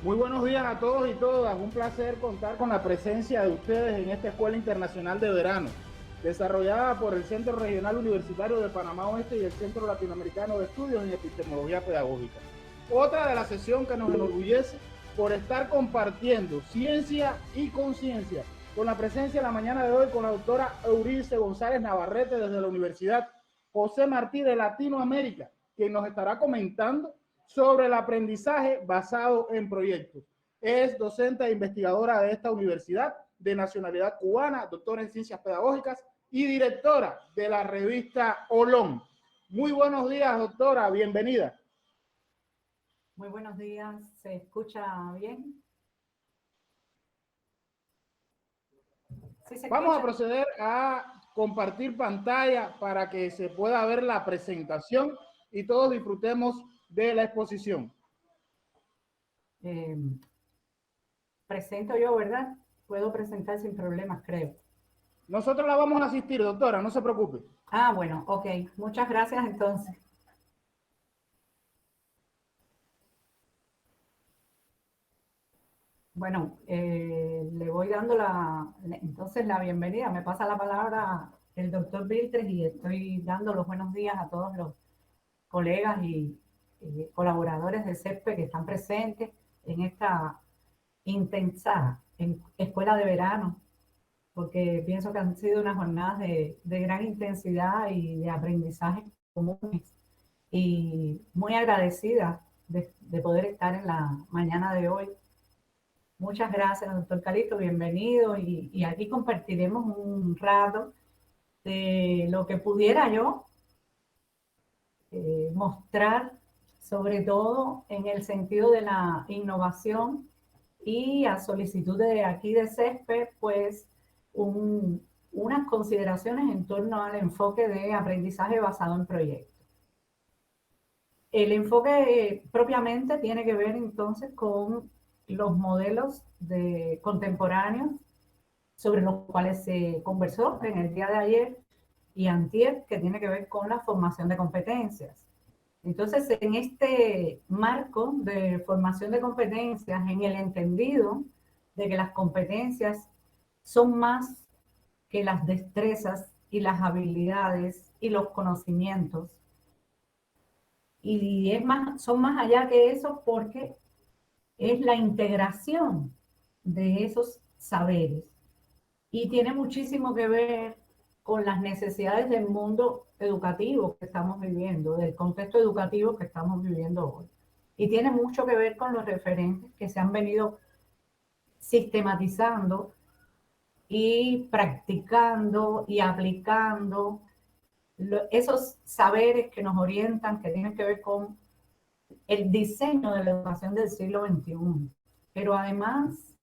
Muy buenos días a todos y todas. Un placer contar con la presencia de ustedes en esta Escuela Internacional de Verano, desarrollada por el Centro Regional Universitario de Panamá Oeste y el Centro Latinoamericano de Estudios en Epistemología Pedagógica. Otra de la sesión que nos enorgullece por estar compartiendo ciencia y conciencia, con la presencia en la mañana de hoy con la doctora Euridice González Navarrete desde la Universidad José Martí de Latinoamérica, quien nos estará comentando sobre el aprendizaje basado en proyectos. Es docente e investigadora de esta universidad de nacionalidad cubana, doctora en ciencias pedagógicas y directora de la revista Olón. Muy buenos días, doctora, bienvenida. Muy buenos días, ¿se escucha bien? ¿Sí se Vamos a escucha? proceder a compartir pantalla para que se pueda ver la presentación y todos disfrutemos de la exposición. Eh, Presento yo, ¿verdad? Puedo presentar sin problemas, creo. Nosotros la vamos a asistir, doctora, no se preocupe. Ah, bueno, ok. Muchas gracias entonces. Bueno, le voy dando entonces la bienvenida. Me pasa la palabra el doctor Viltres y estoy dando los buenos días a todos los colegas y colaboradores de CESPE que están presentes en esta intensa escuela de verano, porque pienso que han sido unas jornadas de gran intensidad y de aprendizaje comunes, y muy agradecida de poder estar en la mañana de hoy. Muchas gracias, doctor Calixto, bienvenido, y aquí compartiremos un rato de lo que pudiera yo mostrar, sobre todo en el sentido de la innovación y a solicitud de aquí de CESPE, pues unas consideraciones en torno al enfoque de aprendizaje basado en proyectos. El enfoque propiamente tiene que ver entonces con los modelos contemporáneos sobre los cuales se conversó en el día de ayer y antier, que tiene que ver con la formación de competencias. Entonces, en este marco de formación de competencias, en el entendido de que las competencias son más que las destrezas y las habilidades y los conocimientos, y son más allá que eso, porque es la integración de esos saberes y tiene muchísimo que ver con las necesidades del mundo educativo que estamos viviendo, del contexto educativo que estamos viviendo hoy. Y tiene mucho que ver con los referentes que se han venido sistematizando y practicando y aplicando esos saberes que nos orientan, que tienen que ver con el diseño de la educación del siglo XXI. Pero además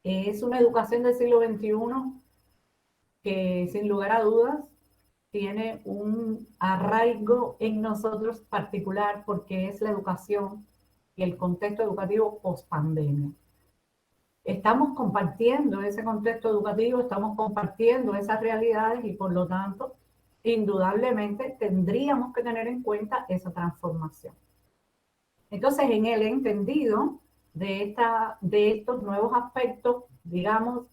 es una educación del siglo XXI que sin lugar a dudas tiene un arraigo en nosotros particular, porque es la educación y el contexto educativo post-pandemia. Estamos compartiendo ese contexto educativo, estamos compartiendo esas realidades y por lo tanto, indudablemente tendríamos que tener en cuenta esa transformación. Entonces, en el entendido de estos nuevos aspectos, digamos,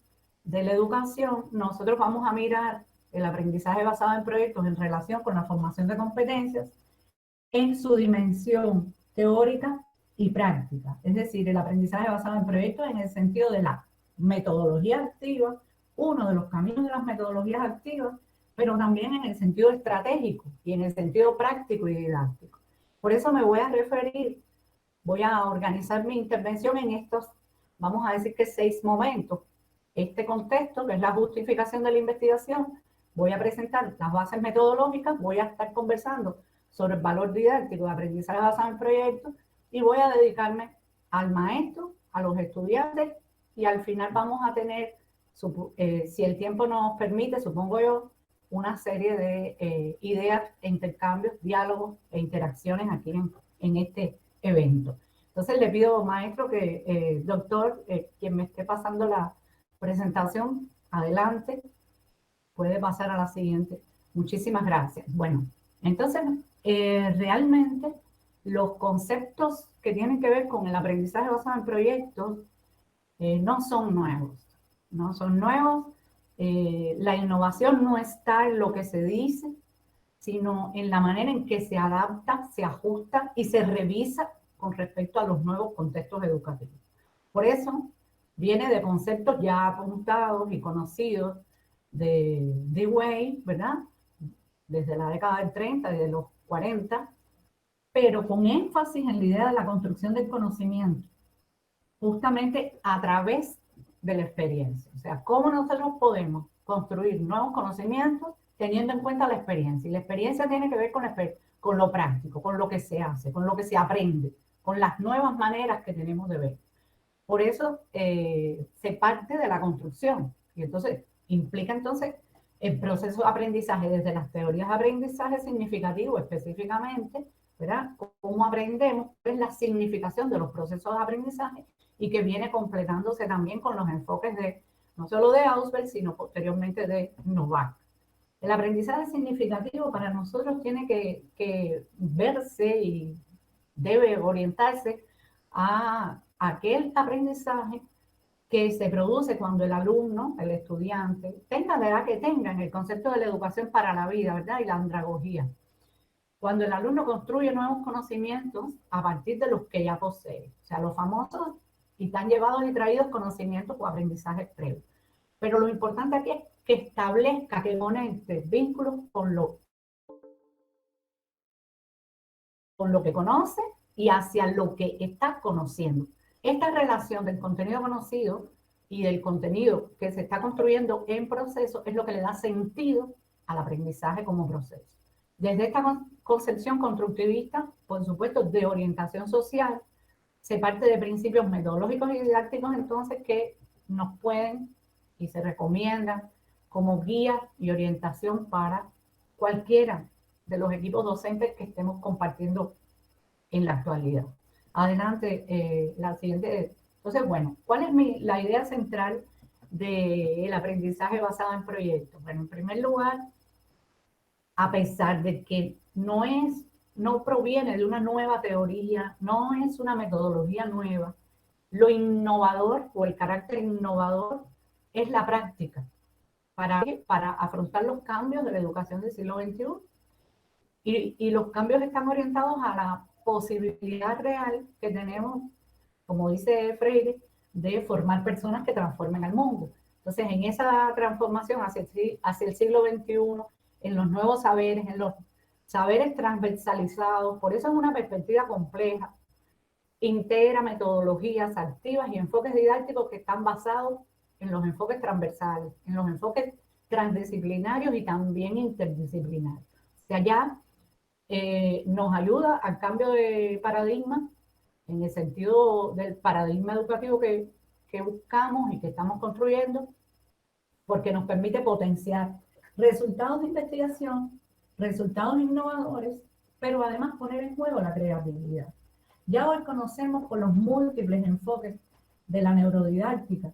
de la educación, nosotros vamos a mirar el aprendizaje basado en proyectos en relación con la formación de competencias en su dimensión teórica y práctica. Es decir, el aprendizaje basado en proyectos en el sentido de la metodología activa, uno de los caminos de las metodologías activas, pero también en el sentido estratégico y en el sentido práctico y didáctico. Por eso me voy a referir, voy a organizar mi intervención en estos, vamos a decir que 6 momentos. Este contexto, que es la justificación de la investigación, voy a presentar las bases metodológicas, voy a estar conversando sobre el valor didáctico de aprendizaje basado en proyectos y voy a dedicarme al maestro, a los estudiantes, y al final vamos a tener, si el tiempo nos permite, supongo yo, una serie de ideas, intercambios, diálogos e interacciones aquí en este evento. Entonces le pido, maestro, doctor, quien me esté pasando la presentación, adelante, puede pasar a la siguiente. Muchísimas gracias. Bueno, entonces, realmente los conceptos que tienen que ver con el aprendizaje basado en proyectos no son nuevos. No son nuevos. La innovación no está en lo que se dice, sino en la manera en que se adapta, se ajusta y se revisa con respecto a los nuevos contextos educativos. Por eso viene de conceptos ya apuntados y conocidos de Dewey, ¿verdad? Desde la década del 30, desde los 40, pero con énfasis en la idea de la construcción del conocimiento, justamente a través de la experiencia. O sea, cómo nosotros podemos construir nuevos conocimientos teniendo en cuenta la experiencia. Y la experiencia tiene que ver con lo práctico, con lo que se hace, con lo que se aprende, con las nuevas maneras que tenemos de ver. Por eso se parte de la construcción. Y entonces implica entonces el proceso de aprendizaje desde las teorías de aprendizaje significativo específicamente, ¿verdad? Cómo aprendemos, es la significación de los procesos de aprendizaje y que viene completándose también con los enfoques de, no solo de Ausubel, sino posteriormente de Novak. El aprendizaje significativo para nosotros tiene que verse y debe orientarse a aquel aprendizaje que se produce cuando el alumno, el estudiante, tenga la edad que tenga en el concepto de la educación para la vida, ¿verdad? Y la andragogía. Cuando el alumno construye nuevos conocimientos a partir de los que ya posee. O sea, los famosos y tan llevados y traídos conocimientos o aprendizajes previos. Pero lo importante aquí es que establezca, que conecte vínculos con lo que conoce y hacia lo que está conociendo. Esta relación del contenido conocido y del contenido que se está construyendo en proceso es lo que le da sentido al aprendizaje como proceso. Desde esta concepción constructivista, por supuesto, de orientación social, se parte de principios metodológicos y didácticos entonces que nos pueden y se recomiendan como guía y orientación para cualquiera de los equipos docentes que estemos compartiendo en la actualidad. Adelante, la siguiente. Entonces, bueno, ¿cuál es la idea central del aprendizaje basado en proyectos? Bueno, en primer lugar, a pesar de que no proviene de una nueva teoría, no es una metodología nueva, lo innovador o el carácter innovador es la práctica. Para afrontar los cambios de la educación del siglo XXI. Y los cambios están orientados a la posibilidad real que tenemos, como dice Freire, de formar personas que transformen el mundo. Entonces, en esa transformación hacia el siglo XXI, en los nuevos saberes, en los saberes transversalizados, por eso es una perspectiva compleja, integra metodologías activas y enfoques didácticos que están basados en los enfoques transversales, en los enfoques transdisciplinarios y también interdisciplinarios. O sea, ya nos ayuda al cambio de paradigma en el sentido del paradigma educativo que buscamos y que estamos construyendo, porque nos permite potenciar resultados de investigación, resultados innovadores, pero además poner en juego la creatividad. Ya hoy conocemos con los múltiples enfoques de la neurodidáctica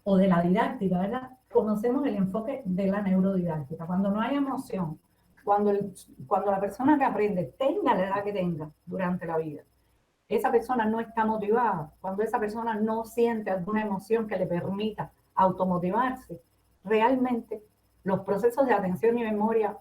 o de la didáctica, ¿verdad? Conocemos el enfoque de la neurodidáctica. Cuando no hay emoción, cuando la persona que aprende tenga la edad que tenga durante la vida, esa persona no está motivada, cuando esa persona no siente alguna emoción que le permita automotivarse, realmente los procesos de atención y memoria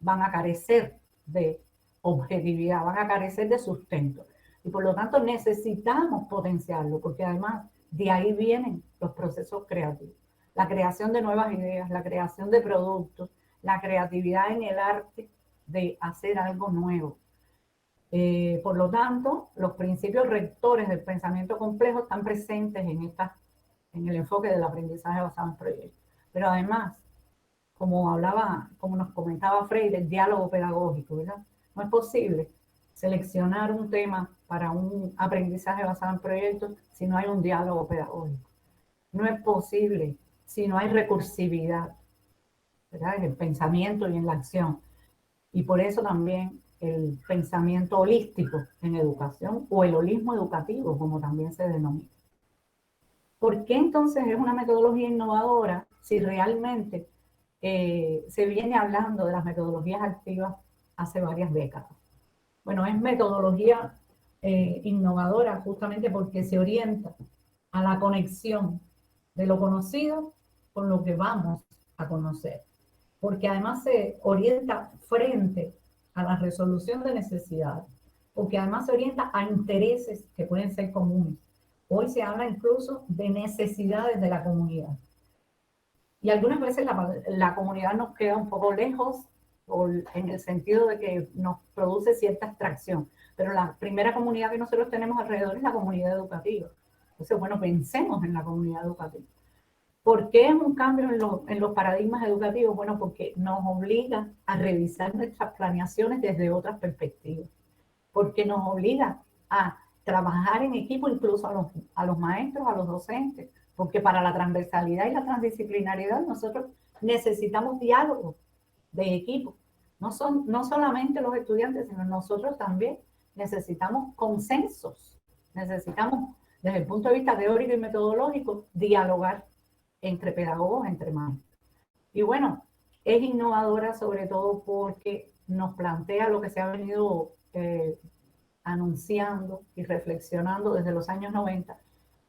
van a carecer de objetividad, van a carecer de sustento. Y por lo tanto necesitamos potenciarlo, porque además de ahí vienen los procesos creativos. La creación de nuevas ideas, la creación de productos, la creatividad en el arte de hacer algo nuevo. Por lo tanto, los principios rectores del pensamiento complejo están presentes en el enfoque del aprendizaje basado en proyectos. Pero además, como nos comentaba Freire, el diálogo pedagógico, ¿verdad? No es posible seleccionar un tema para un aprendizaje basado en proyectos si no hay un diálogo pedagógico. No es posible si no hay recursividad, ¿verdad? En el pensamiento y en la acción. Y por eso también el pensamiento holístico en educación o el holismo educativo, como también se denomina. ¿Por qué entonces es una metodología innovadora si realmente se viene hablando de las metodologías activas hace varias décadas? Bueno, es metodología innovadora justamente porque se orienta a la conexión de lo conocido con lo que vamos a conocer, porque además se orienta frente a la resolución de necesidades, porque además se orienta a intereses que pueden ser comunes. Hoy se habla incluso de necesidades de la comunidad. Y algunas veces la comunidad nos queda un poco lejos en el sentido de que nos produce cierta abstracción. Pero la primera comunidad que nosotros tenemos alrededor es la comunidad educativa. Entonces, bueno, pensemos en la comunidad educativa. ¿Por qué es un cambio en los paradigmas educativos? Bueno, porque nos obliga a revisar nuestras planeaciones desde otras perspectivas. Porque nos obliga a trabajar en equipo incluso a los maestros, a los docentes, porque para la transversalidad y la transdisciplinariedad nosotros necesitamos diálogo de equipo. No solamente los estudiantes, sino nosotros también necesitamos consensos, necesitamos desde el punto de vista teórico y metodológico dialogar entre pedagogos, entre maestros. Y bueno, es innovadora sobre todo porque nos plantea lo que se ha venido anunciando y reflexionando desde los años 90,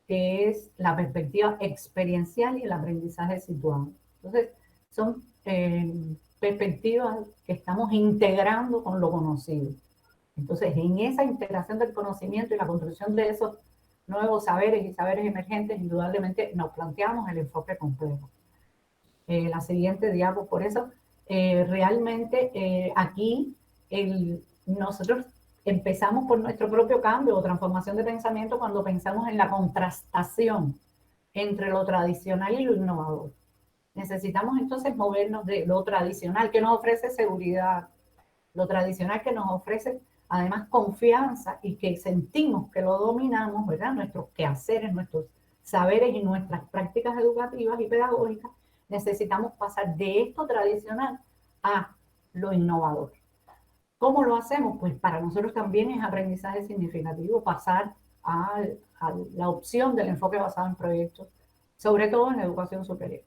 que es la perspectiva experiencial y el aprendizaje situado. Entonces, son perspectivas que estamos integrando con lo conocido. Entonces, en esa integración del conocimiento y la construcción de esos nuevos saberes y saberes emergentes, indudablemente nos planteamos el enfoque complejo. La siguiente diapo, por eso, realmente aquí nosotros empezamos por nuestro propio cambio o transformación de pensamiento cuando pensamos en la contrastación entre lo tradicional y lo innovador. Necesitamos entonces movernos de lo tradicional que nos ofrece seguridad, lo tradicional que nos ofrece además confianza y que sentimos que lo dominamos, ¿verdad? Nuestros quehaceres, nuestros saberes y nuestras prácticas educativas y pedagógicas, necesitamos pasar de esto tradicional a lo innovador. ¿Cómo lo hacemos? Pues para nosotros también es aprendizaje significativo pasar a la opción del enfoque basado en proyectos, sobre todo en la educación superior.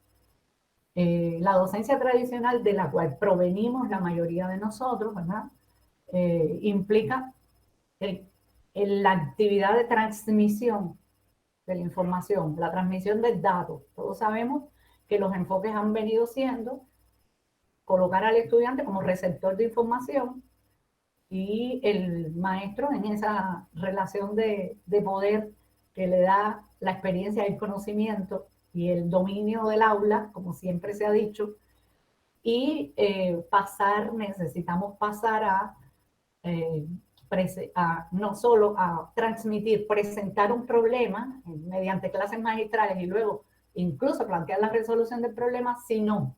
La docencia tradicional de la cual provenimos la mayoría de nosotros, ¿verdad? Implica la actividad de transmisión de la información, la transmisión del dato. Todos sabemos que los enfoques han venido siendo colocar al estudiante como receptor de información y el maestro en esa relación de poder que le da la experiencia, el conocimiento y el dominio del aula, como siempre se ha dicho, y necesitamos pasar no solo a transmitir, presentar un problema mediante clases magistrales y luego incluso plantear la resolución del problema, sino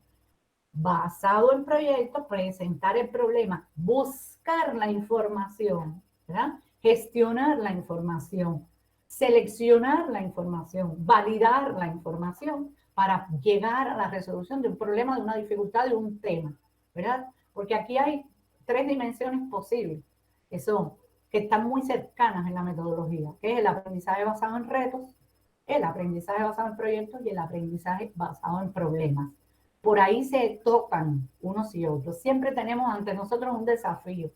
basado en proyectos, presentar el problema, buscar la información, ¿verdad? Gestionar la información, seleccionar la información, validar la información para llegar a la resolución de un problema, de una dificultad, de un tema, ¿verdad? Porque aquí hay tres dimensiones posibles que están muy cercanas en la metodología, que es el aprendizaje basado en retos, el aprendizaje basado en proyectos y el aprendizaje basado en problemas. Por ahí se tocan unos y otros. Siempre tenemos ante nosotros un desafío.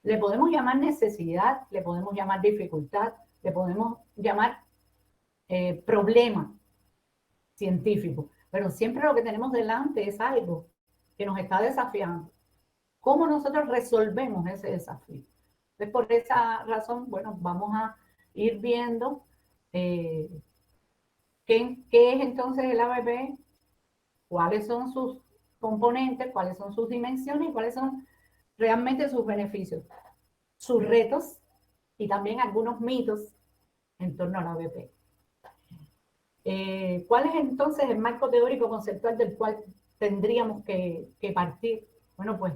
Le podemos llamar necesidad, le podemos llamar dificultad, le podemos llamar problema científico, pero siempre lo que tenemos delante es algo que nos está desafiando. ¿Cómo nosotros resolvemos ese desafío? Entonces, por esa razón, bueno, vamos a ir viendo qué es entonces el ABP, cuáles son sus componentes, cuáles son sus dimensiones y cuáles son realmente sus beneficios, sus retos y también algunos mitos en torno al ABP. ¿Cuál es entonces el marco teórico conceptual del cual tendríamos que partir? Bueno, pues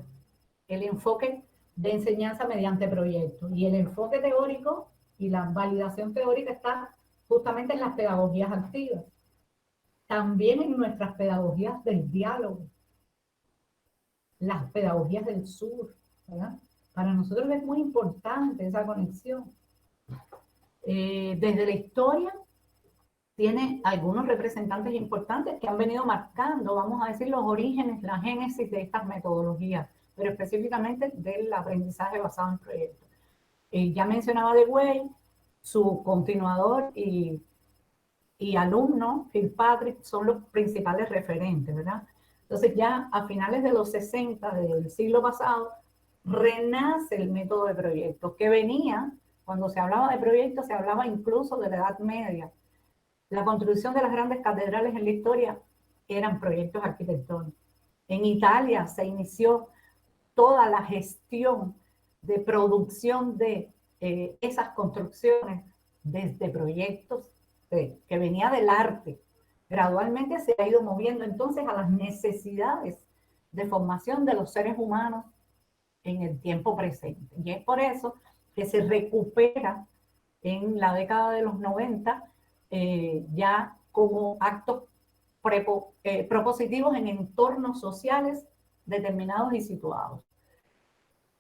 el enfoque de enseñanza mediante proyectos. Y el enfoque teórico y la validación teórica está justamente en las pedagogías activas. También en nuestras pedagogías del diálogo, las pedagogías del sur, ¿verdad? Para nosotros es muy importante esa conexión. Desde la historia tiene algunos representantes importantes que han venido marcando, vamos a decir, los orígenes, la génesis de estas metodologías, pero específicamente del aprendizaje basado en proyectos. Ya mencionaba de Way, su continuador y alumno, Fitzpatrick, son los principales referentes, ¿verdad? Entonces ya a finales de los 60 del siglo pasado, renace el método de proyectos, que venía, cuando se hablaba de proyectos, se hablaba incluso de la Edad Media. La construcción de las grandes catedrales en la historia eran proyectos arquitectónicos. En Italia se inició toda la gestión de producción de esas construcciones desde proyectos que venía del arte. Gradualmente se ha ido moviendo entonces a las necesidades de formación de los seres humanos en el tiempo presente. Y es por eso que se recupera en la década de los 90 ya como actos propositivos en entornos sociales determinados y situados.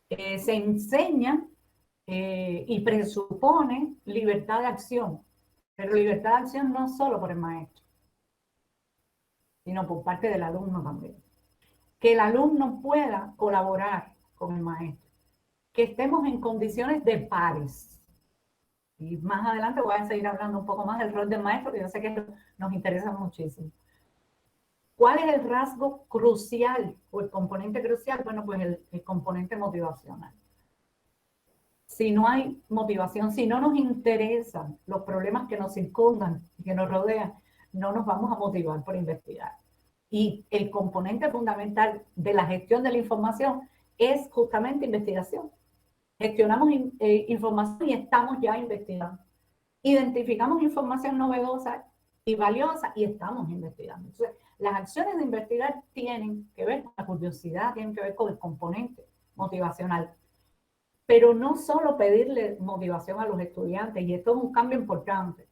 Se enseña y presupone libertad de acción, pero libertad de acción no solo por el maestro, sino por parte del alumno también. Que el alumno pueda colaborar con el maestro, que estemos en condiciones de pares. Y más adelante voy a seguir hablando un poco más del rol del maestro, que yo sé que nos interesa muchísimo. ¿Cuál es el rasgo crucial o el componente crucial? Bueno, pues el componente motivacional. Si no hay motivación, si no nos interesan los problemas que nos circundan y que nos rodean, no nos vamos a motivar por investigar. Y el componente fundamental de la gestión de la información es justamente investigación. Gestionamos información y estamos ya investigando. Identificamos información novedosa y valiosa y estamos investigando. Entonces, las acciones de investigar tienen que ver con la curiosidad, tienen que ver con el componente motivacional. Pero no solo pedirle motivación a los estudiantes, y esto es un cambio importante,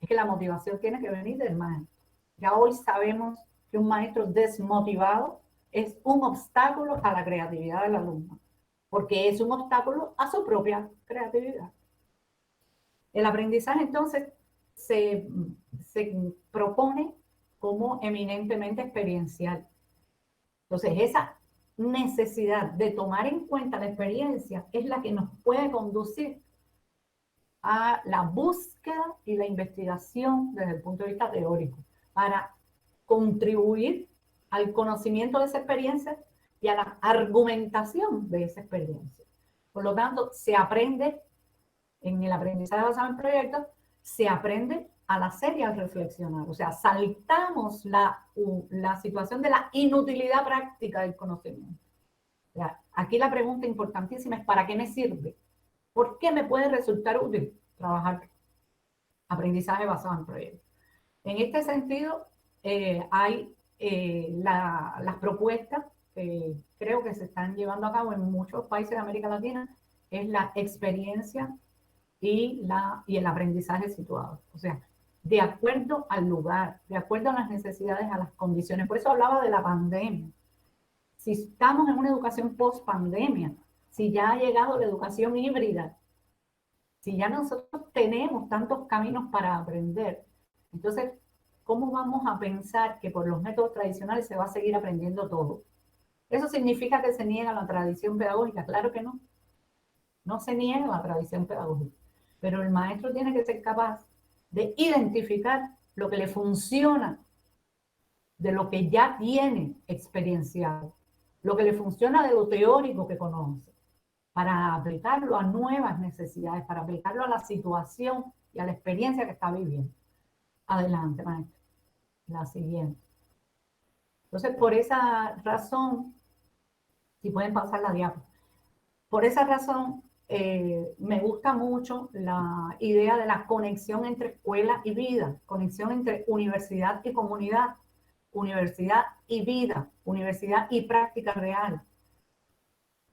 es que la motivación tiene que venir del maestro. Ya hoy sabemos que un maestro desmotivado es un obstáculo a la creatividad del alumno, porque es un obstáculo a su propia creatividad. El aprendizaje entonces se propone como eminentemente experiencial. Entonces esa necesidad de tomar en cuenta la experiencia es la que nos puede conducir a la búsqueda y la investigación desde el punto de vista teórico para contribuir al conocimiento de esa experiencia y a la argumentación de esa experiencia. Por lo tanto, se aprende en el aprendizaje basado en proyectos, se aprende al hacer y al reflexionar. O sea, saltamos la situación de la inutilidad práctica del conocimiento. O sea, aquí la pregunta importantísima es: ¿para qué me sirve? ¿Por qué me puede resultar útil trabajar aprendizaje basado en proyectos? En este sentido, hay las propuestas que creo que se están llevando a cabo en muchos países de América Latina, es la experiencia y el aprendizaje situado. O sea, de acuerdo al lugar, de acuerdo a las necesidades, a las condiciones. Por eso hablaba de la pandemia. Si estamos en una educación post-pandemia, si ya ha llegado la educación híbrida, si ya nosotros tenemos tantos caminos para aprender, entonces, ¿cómo vamos a pensar que por los métodos tradicionales se va a seguir aprendiendo todo? ¿Eso significa que se niega la tradición pedagógica? Claro que no. No se niega la tradición pedagógica. Pero el maestro tiene que ser capaz de identificar lo que le funciona de lo que ya tiene experienciado, lo que le funciona de lo teórico que conoce, para aplicarlo a nuevas necesidades, para aplicarlo a la situación y a la experiencia que está viviendo. Adelante, maestro. La siguiente. Entonces, por esa razón, si pueden pasar la diapositiva, por esa razón, me gusta mucho la idea de la conexión entre escuela y vida, conexión entre universidad y comunidad, universidad y vida, universidad y práctica real.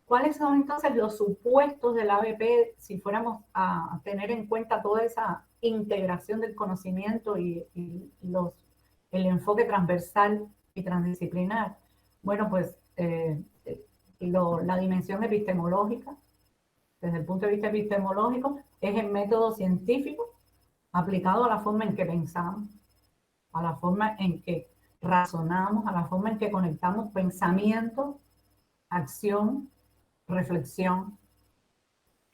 ¿Cuáles son entonces los supuestos del ABP si fuéramos a tener en cuenta toda esa integración del conocimiento y el enfoque transversal y transdisciplinar? Bueno, pues la dimensión epistemológica, desde el punto de vista epistemológico, es el método científico aplicado a la forma en que pensamos, a la forma en que razonamos, a la forma en que conectamos pensamiento, acción, reflexión.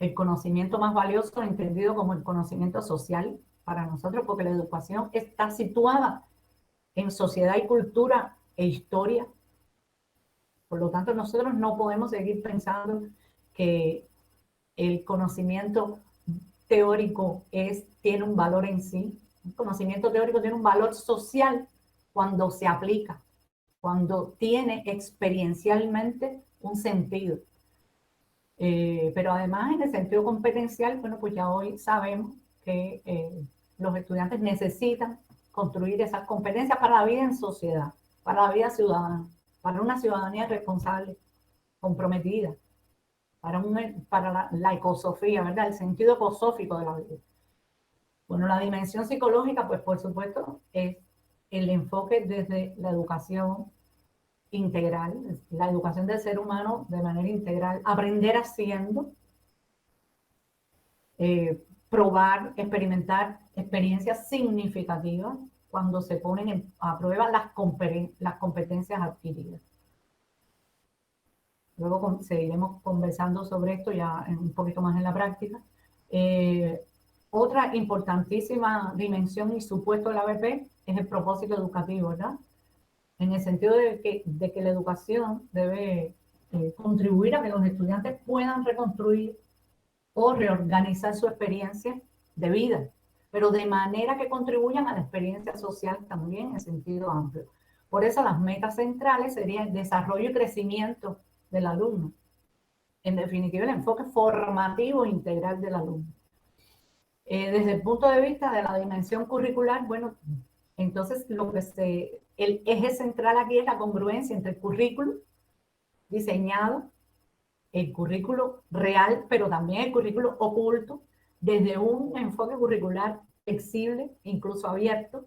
el conocimiento más valioso, entendido como el conocimiento social para nosotros, porque la educación está situada en sociedad y cultura e historia. Por lo tanto, nosotros no podemos seguir pensando que el conocimiento teórico tiene un valor en sí. El conocimiento teórico tiene un valor social cuando se aplica, cuando tiene experiencialmente un sentido. Pero además en el sentido competencial, bueno, pues ya hoy sabemos que los estudiantes necesitan construir esas competencias para la vida en sociedad, para la vida ciudadana, para una ciudadanía responsable, comprometida, para la ecosofía, ¿verdad? El sentido ecosófico de la vida. Bueno, la dimensión psicológica, pues por supuesto, es el enfoque desde la educación integral, la educación del ser humano de manera integral, aprender haciendo, probar, experimentar experiencias significativas cuando se ponen a prueba las competencias adquiridas. Luego seguiremos conversando sobre esto ya un poquito más en la práctica. Otra importantísima dimensión y supuesto de la ABP es el propósito educativo, ¿verdad? En el sentido de que la educación debe contribuir a que los estudiantes puedan reconstruir o reorganizar su experiencia de vida, pero de manera que contribuyan a la experiencia social también en sentido amplio. Por eso las metas centrales serían el desarrollo y crecimiento del alumno. En definitiva, el enfoque formativo integral del alumno. Desde el punto de vista de la dimensión curricular, bueno, entonces el eje central aquí es la congruencia entre el currículo diseñado, el currículo real, pero también el currículo oculto, desde un enfoque curricular flexible, incluso abierto,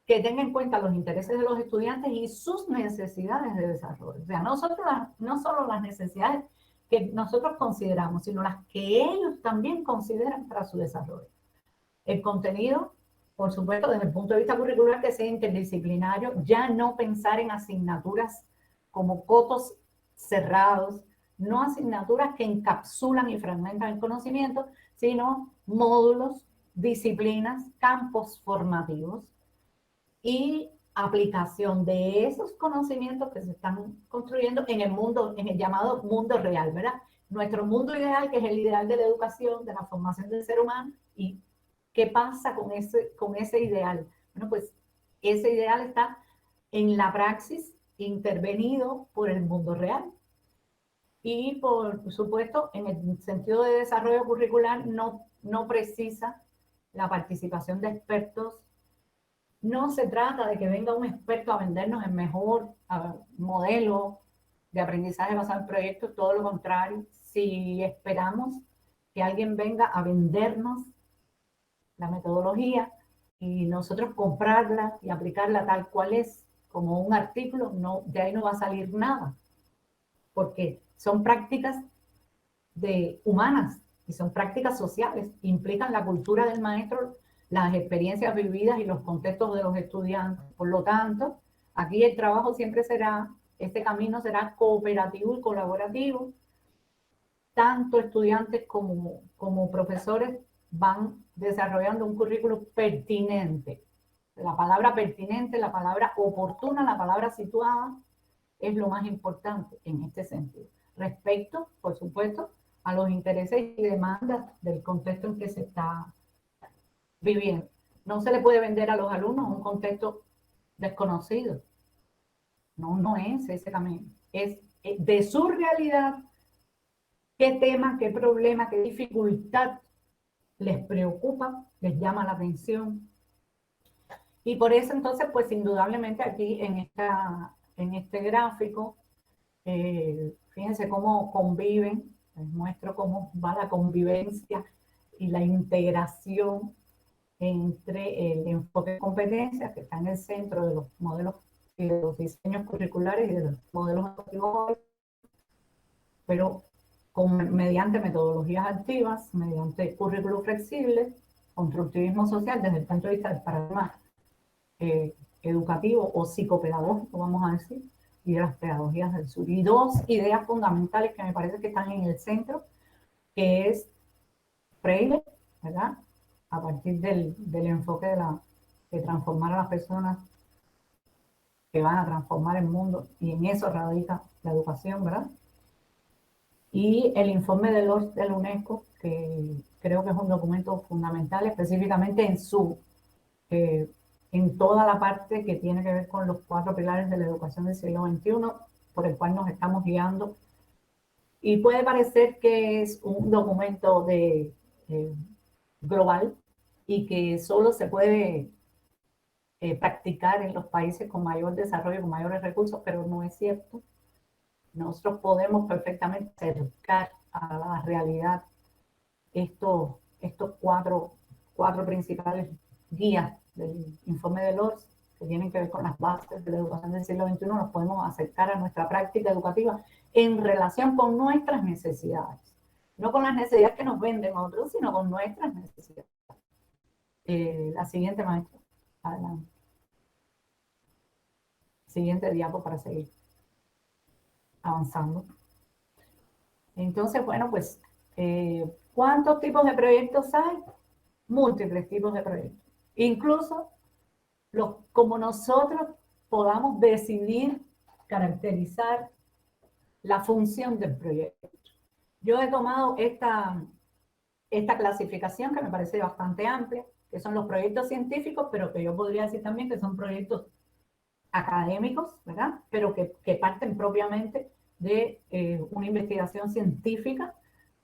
que tenga en cuenta los intereses de los estudiantes y sus necesidades de desarrollo. O sea, no solo las necesidades que nosotros consideramos, sino las que ellos también consideran para su desarrollo. El contenido, por supuesto, desde el punto de vista curricular, que sea interdisciplinario, ya no pensar en asignaturas como cotos cerrados, no asignaturas que encapsulan y fragmentan el conocimiento, sino módulos, disciplinas, campos formativos y aplicación de esos conocimientos que se están construyendo en el mundo, en el llamado mundo real, ¿verdad? Nuestro mundo ideal, que es el ideal de la educación, de la formación del ser humano. ¿Y qué pasa con ese ideal? Bueno, pues ese ideal está en la praxis, intervenido por el mundo real. Y por supuesto, en el sentido de desarrollo curricular, no precisa la participación de expertos. No se trata de que venga un experto a vendernos el mejor modelo de aprendizaje basado en proyectos, todo lo contrario. Si esperamos que alguien venga a vendernos la metodología y nosotros comprarla y aplicarla tal cual es, como un artículo, de ahí no va a salir nada, porque son prácticas humanas y son prácticas sociales, implican la cultura del maestro, las experiencias vividas y los contextos de los estudiantes. Por lo tanto, aquí el trabajo siempre este camino será cooperativo y colaborativo. Tanto estudiantes como profesores van desarrollando un currículo pertinente. La palabra pertinente, la palabra oportuna, la palabra situada es lo más importante en este sentido. Respecto, por supuesto, a los intereses y demandas del contexto en que se está viviendo. No se le puede vender a los alumnos un contexto desconocido. No es ese camino. Es de su realidad, qué tema, qué problema, qué dificultad les preocupa, les llama la atención. Y por eso entonces, pues indudablemente aquí en este gráfico, fíjense cómo conviven, les muestro cómo va la convivencia y la integración entre el enfoque de competencias que está en el centro de los modelos y de los diseños curriculares y de los modelos educativos, pero mediante metodologías activas, mediante currículos flexibles, constructivismo social desde el punto de vista del paradigma educativo o psicopedagógico, vamos a decir, y de las pedagogías del sur. Y dos ideas fundamentales que me parece que están en el centro que es Freire, ¿verdad? A partir del enfoque de transformar a las personas que van a transformar el mundo, y en eso radica la educación, ¿verdad? Y el informe de la UNESCO, que creo que es un documento fundamental, específicamente en toda la parte que tiene que ver con los 4 pilares de la educación del siglo XXI, por el cual nos estamos guiando. Y puede parecer que es un documento global y que solo se puede practicar en los países con mayor desarrollo, con mayores recursos, pero no es cierto. Nosotros podemos perfectamente acercar a la realidad estos cuatro principales guías del informe de Lourdes, que tienen que ver con las bases de la educación del siglo XXI, nos podemos acercar a nuestra práctica educativa en relación con nuestras necesidades. No con las necesidades que nos venden otros, sino con nuestras necesidades. La siguiente, maestra. Adelante. Siguiente diapo para seguir avanzando. Entonces, bueno, pues, ¿cuántos tipos de proyectos hay? Múltiples tipos de proyectos. Incluso como nosotros podamos decidir, caracterizar la función del proyecto. Yo he tomado esta clasificación que me parece bastante amplia, que son los proyectos científicos, pero que yo podría decir también que son proyectos académicos, ¿verdad? Pero que parten propiamente de una investigación científica,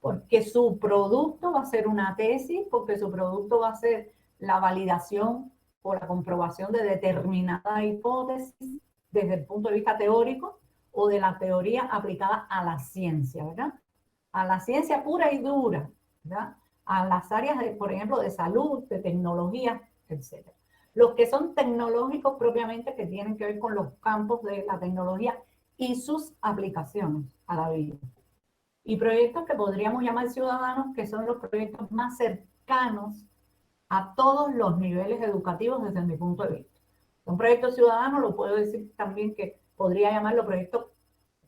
porque su producto va a ser una tesis, porque su producto va a ser la validación o la comprobación de determinada hipótesis desde el punto de vista teórico o de la teoría aplicada a la ciencia, ¿verdad? A la ciencia pura y dura, ¿verdad? A las áreas, por ejemplo, de salud, de tecnología, etc. Los que son tecnológicos propiamente, que tienen que ver con los campos de la tecnología y sus aplicaciones a la vida. Y proyectos que podríamos llamar ciudadanos, que son los proyectos más cercanos a todos los niveles educativos desde mi punto de vista. Un proyecto ciudadano lo puedo decir también que podría llamarlo proyecto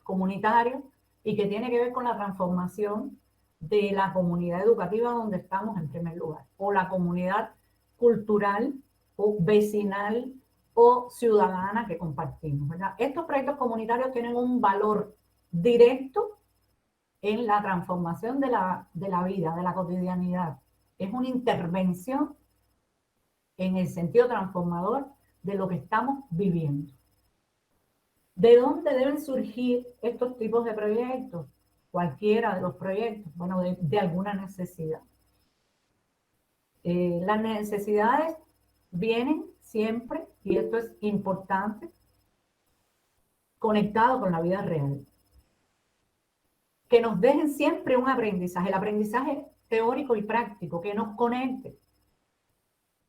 comunitario y que tiene que ver con la transformación de la comunidad educativa donde estamos en primer lugar, o la comunidad cultural o vecinal o ciudadana que compartimos, ¿verdad? Estos proyectos comunitarios tienen un valor directo en la transformación de la vida, de la cotidianidad. Es una intervención en el sentido transformador de lo que estamos viviendo. ¿De dónde deben surgir estos tipos de proyectos? Cualquiera de los proyectos, bueno, de alguna necesidad. Las necesidades vienen siempre, y esto es importante, conectado con la vida real. Que nos dejen siempre un aprendizaje, el aprendizaje teórico y práctico, que nos conecte.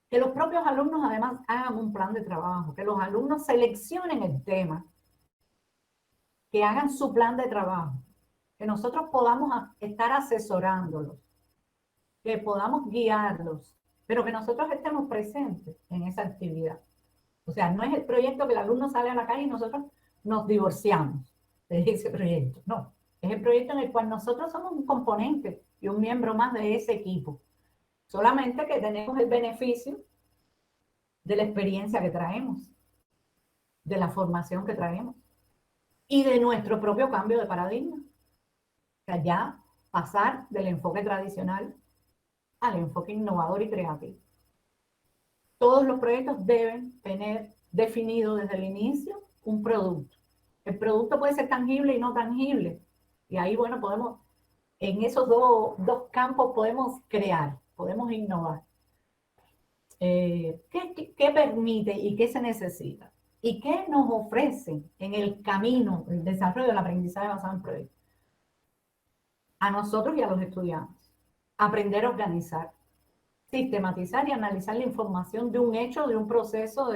Que los propios alumnos además hagan un plan de trabajo, que los alumnos seleccionen el tema, que hagan su plan de trabajo, que nosotros podamos estar asesorándolos, que podamos guiarlos, pero que nosotros estemos presentes en esa actividad. O sea, no es el proyecto que el alumno sale a la calle y nosotros nos divorciamos de ese proyecto. No, es el proyecto en el cual nosotros somos un componente y un miembro más de ese equipo. Solamente que tenemos el beneficio de la experiencia que traemos, de la formación que traemos y de nuestro propio cambio de paradigma. O sea, ya pasar del enfoque tradicional al enfoque innovador y creativo. Todos los proyectos deben tener definido desde el inicio un producto. El producto puede ser tangible y no tangible. Y ahí, bueno, podemos, en esos dos campos podemos crear, podemos innovar. ¿Qué permite y qué se necesita? ¿Y qué nos ofrece en el camino, el desarrollo del aprendizaje basado en proyectos? A nosotros y a los estudiantes. Aprender a organizar, sistematizar y analizar la información de un hecho, de un proceso,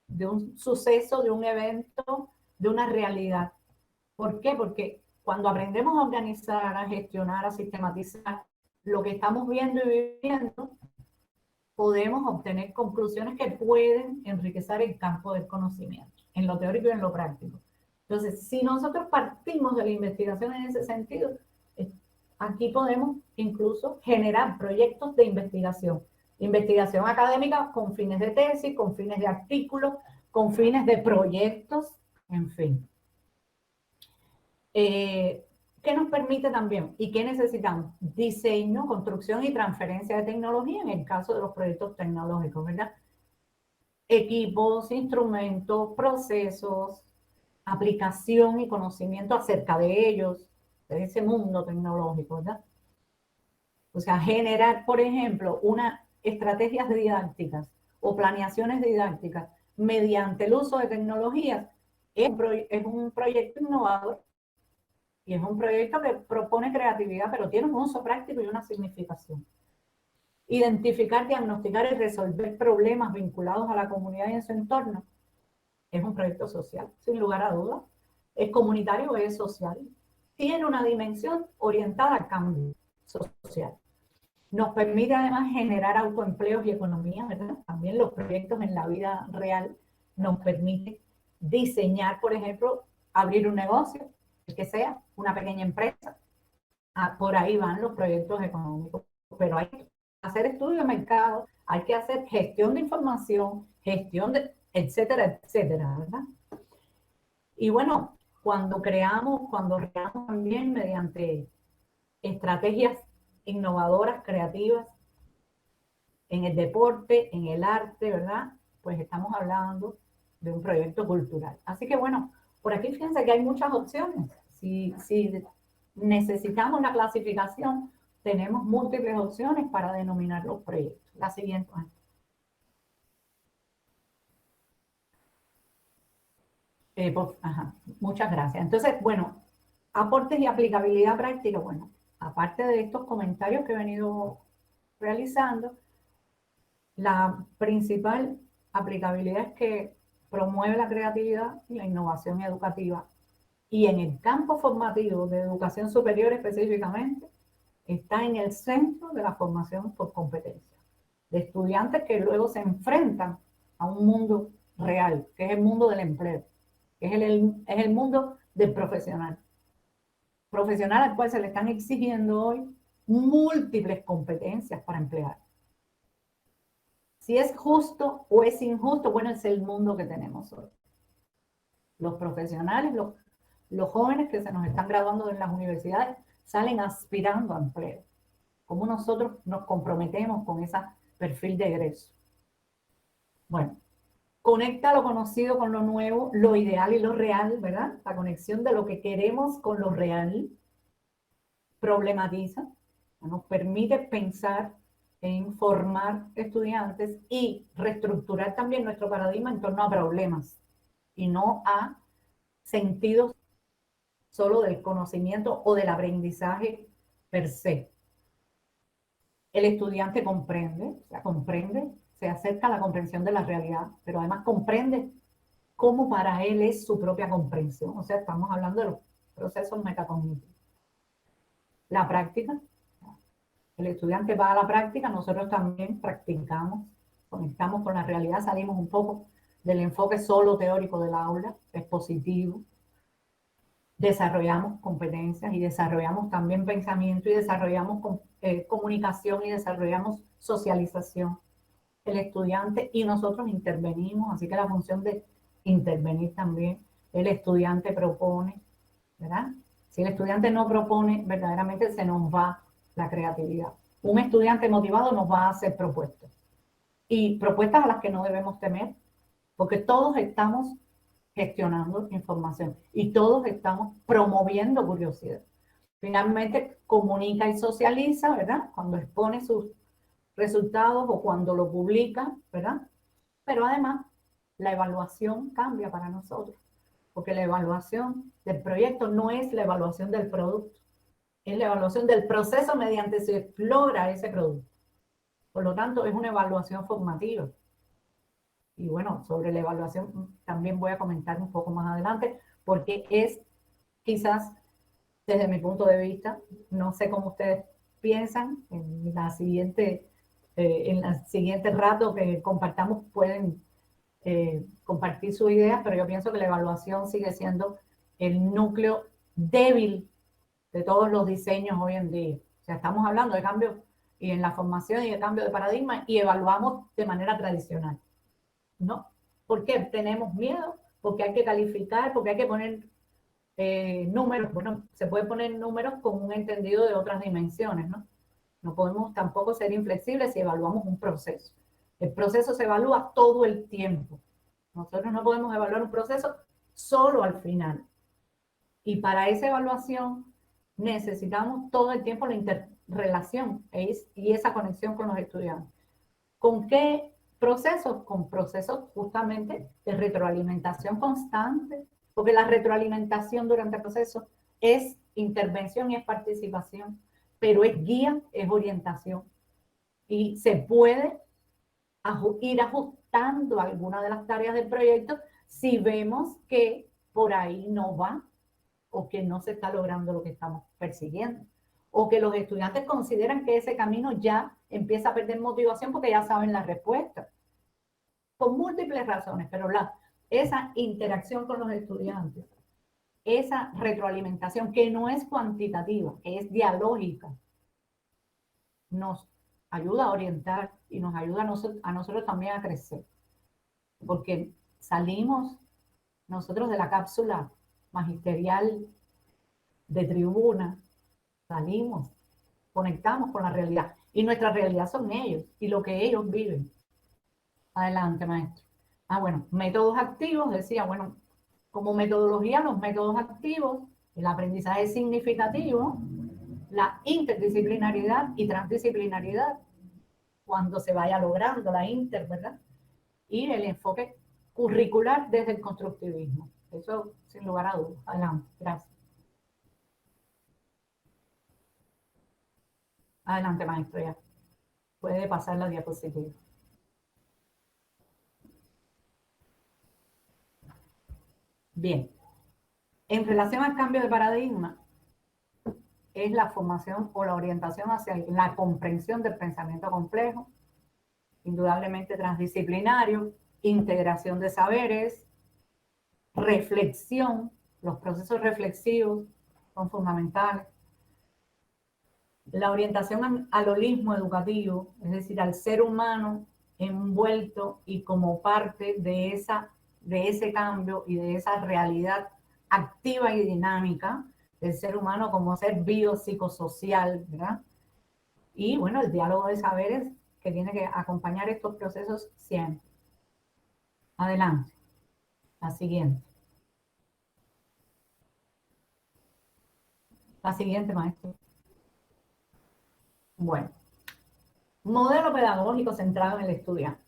de un suceso, de un evento, de una realidad. ¿Por qué? Porque cuando aprendemos a organizar, a gestionar, a sistematizar lo que estamos viendo y viviendo, podemos obtener conclusiones que pueden enriquecer el campo del conocimiento, en lo teórico y en lo práctico. Entonces, si nosotros partimos de la investigación en ese sentido, aquí podemos incluso generar proyectos de investigación académica con fines de tesis, con fines de artículos, con fines de proyectos, en fin. ¿Qué nos permite también? ¿Y qué necesitamos? Diseño, construcción y transferencia de tecnología en el caso de los proyectos tecnológicos, ¿verdad? Equipos, instrumentos, procesos, aplicación y conocimiento acerca de ellos, de ese mundo tecnológico, ¿verdad? O sea, generar, por ejemplo, estrategias didácticas o planeaciones didácticas mediante el uso de tecnologías es un proyecto innovador y es un proyecto que propone creatividad, pero tiene un uso práctico y una significación. Identificar, diagnosticar y resolver problemas vinculados a la comunidad y en su entorno es un proyecto social, sin lugar a dudas. Es comunitario, es social. Tiene una dimensión orientada al cambio social. Nos permite además generar autoempleos y economía, ¿verdad? También los proyectos en la vida real nos permiten diseñar, por ejemplo, abrir un negocio, el que sea, una pequeña empresa. Por ahí van los proyectos económicos, pero hay que hacer estudio de mercado, hay que hacer gestión de información, gestión de, etcétera, etcétera, ¿verdad? Y bueno, cuando creamos también mediante estrategias innovadoras, creativas, en el deporte, en el arte, ¿verdad? Pues estamos hablando de un proyecto cultural. Así que bueno, por aquí fíjense que hay muchas opciones. Si necesitamos la clasificación, tenemos múltiples opciones para denominar los proyectos. La siguiente. Muchas gracias. Entonces, bueno, aportes y aplicabilidad práctica. Bueno, aparte de estos comentarios que he venido realizando, la principal aplicabilidad es que promueve la creatividad y la innovación educativa. Y en el campo formativo de educación superior específicamente, está en el centro de la formación por competencia, de estudiantes que luego se enfrentan a un mundo real, que es el mundo del empleo, que es el mundo del profesional. Profesional al cual se le están exigiendo hoy múltiples competencias para emplear. Si es justo o es injusto, bueno, es el mundo que tenemos hoy. Los profesionales, los jóvenes que se nos están graduando en las universidades, salen aspirando a empleo. ¿Cómo nosotros nos comprometemos con ese perfil de egreso? Bueno, conecta lo conocido con lo nuevo, lo ideal y lo real, ¿verdad? La conexión de lo que queremos con lo real. Problematiza, nos permite pensar en formar estudiantes y reestructurar también nuestro paradigma en torno a problemas y no a sentidos solo del conocimiento o del aprendizaje per se. El estudiante comprende, se acerca a la comprensión de la realidad, pero además comprende cómo para él es su propia comprensión. O sea, estamos hablando de los procesos metacognitivos. La práctica, el estudiante va a la práctica, nosotros también practicamos, conectamos con la realidad, salimos un poco del enfoque solo teórico del aula, expositivo, desarrollamos competencias y desarrollamos también pensamiento y desarrollamos comunicación y desarrollamos socialización. El estudiante y nosotros intervenimos, así que la función de intervenir también, el estudiante propone, ¿verdad? Si el estudiante no propone, verdaderamente se nos va la creatividad. Un estudiante motivado nos va a hacer propuestas. Y propuestas a las que no debemos temer, porque todos estamos gestionando información y todos estamos promoviendo curiosidad. Finalmente, comunica y socializa, ¿verdad? Cuando expone sus resultados o cuando lo publica, ¿verdad? Pero además, la evaluación cambia para nosotros, porque la evaluación del proyecto no es la evaluación del producto, es la evaluación del proceso mediante se logra ese producto. Por lo tanto, es una evaluación formativa. Y bueno, sobre la evaluación también voy a comentar un poco más adelante, porque es quizás, desde mi punto de vista, no sé cómo ustedes piensan, en el siguiente rato que compartamos pueden compartir sus ideas, pero yo pienso que la evaluación sigue siendo el núcleo débil de todos los diseños hoy en día. O sea, estamos hablando de cambio y en la formación y de cambio de paradigma y evaluamos de manera tradicional, ¿no? ¿Por qué tenemos miedo? Porque hay que calificar, porque hay que poner números. Bueno, se puede poner números con un entendido de otras dimensiones, ¿no? No podemos tampoco ser inflexibles si evaluamos un proceso. El proceso se evalúa todo el tiempo. Nosotros no podemos evaluar un proceso solo al final. Y para esa evaluación necesitamos todo el tiempo la interrelación y esa conexión con los estudiantes. ¿Con qué procesos? Con procesos justamente de retroalimentación constante, porque la retroalimentación durante el proceso es intervención y es participación, pero es guía, es orientación. Y se puede ir ajustando algunas de las tareas del proyecto si vemos que por ahí no va o que no se está logrando lo que estamos persiguiendo, o que los estudiantes consideran que ese camino ya empieza a perder motivación porque ya saben la respuesta, por múltiples razones, pero esa interacción con los estudiantes, esa retroalimentación que no es cuantitativa, que es dialógica, nos ayuda a orientar y nos ayuda a nosotros también a crecer, porque salimos nosotros de la cápsula magisterial de tribuna, salimos, conectamos con la realidad. Y nuestra realidad son ellos y lo que ellos viven. Adelante, maestro. Bueno, métodos activos, decía, bueno, como metodología, los métodos activos, el aprendizaje significativo, la interdisciplinaridad y transdisciplinaridad, cuando se vaya logrando la inter, ¿verdad? Y el enfoque curricular desde el constructivismo. Eso sin lugar a dudas. Adelante, gracias. Adelante, maestro, ya. Puede pasar la diapositiva. Bien. En relación al cambio de paradigma, es la formación o la orientación hacia la comprensión del pensamiento complejo, indudablemente transdisciplinario, integración de saberes, reflexión, los procesos reflexivos son fundamentales. La orientación al holismo educativo, es decir, al ser humano envuelto y como parte de ese cambio y de esa realidad activa y dinámica del ser humano como ser biopsicosocial, ¿verdad? Y bueno, el diálogo de saberes que tiene que acompañar estos procesos siempre. Adelante, la siguiente. La siguiente, maestro. Bueno, modelo pedagógico centrado en el estudiante.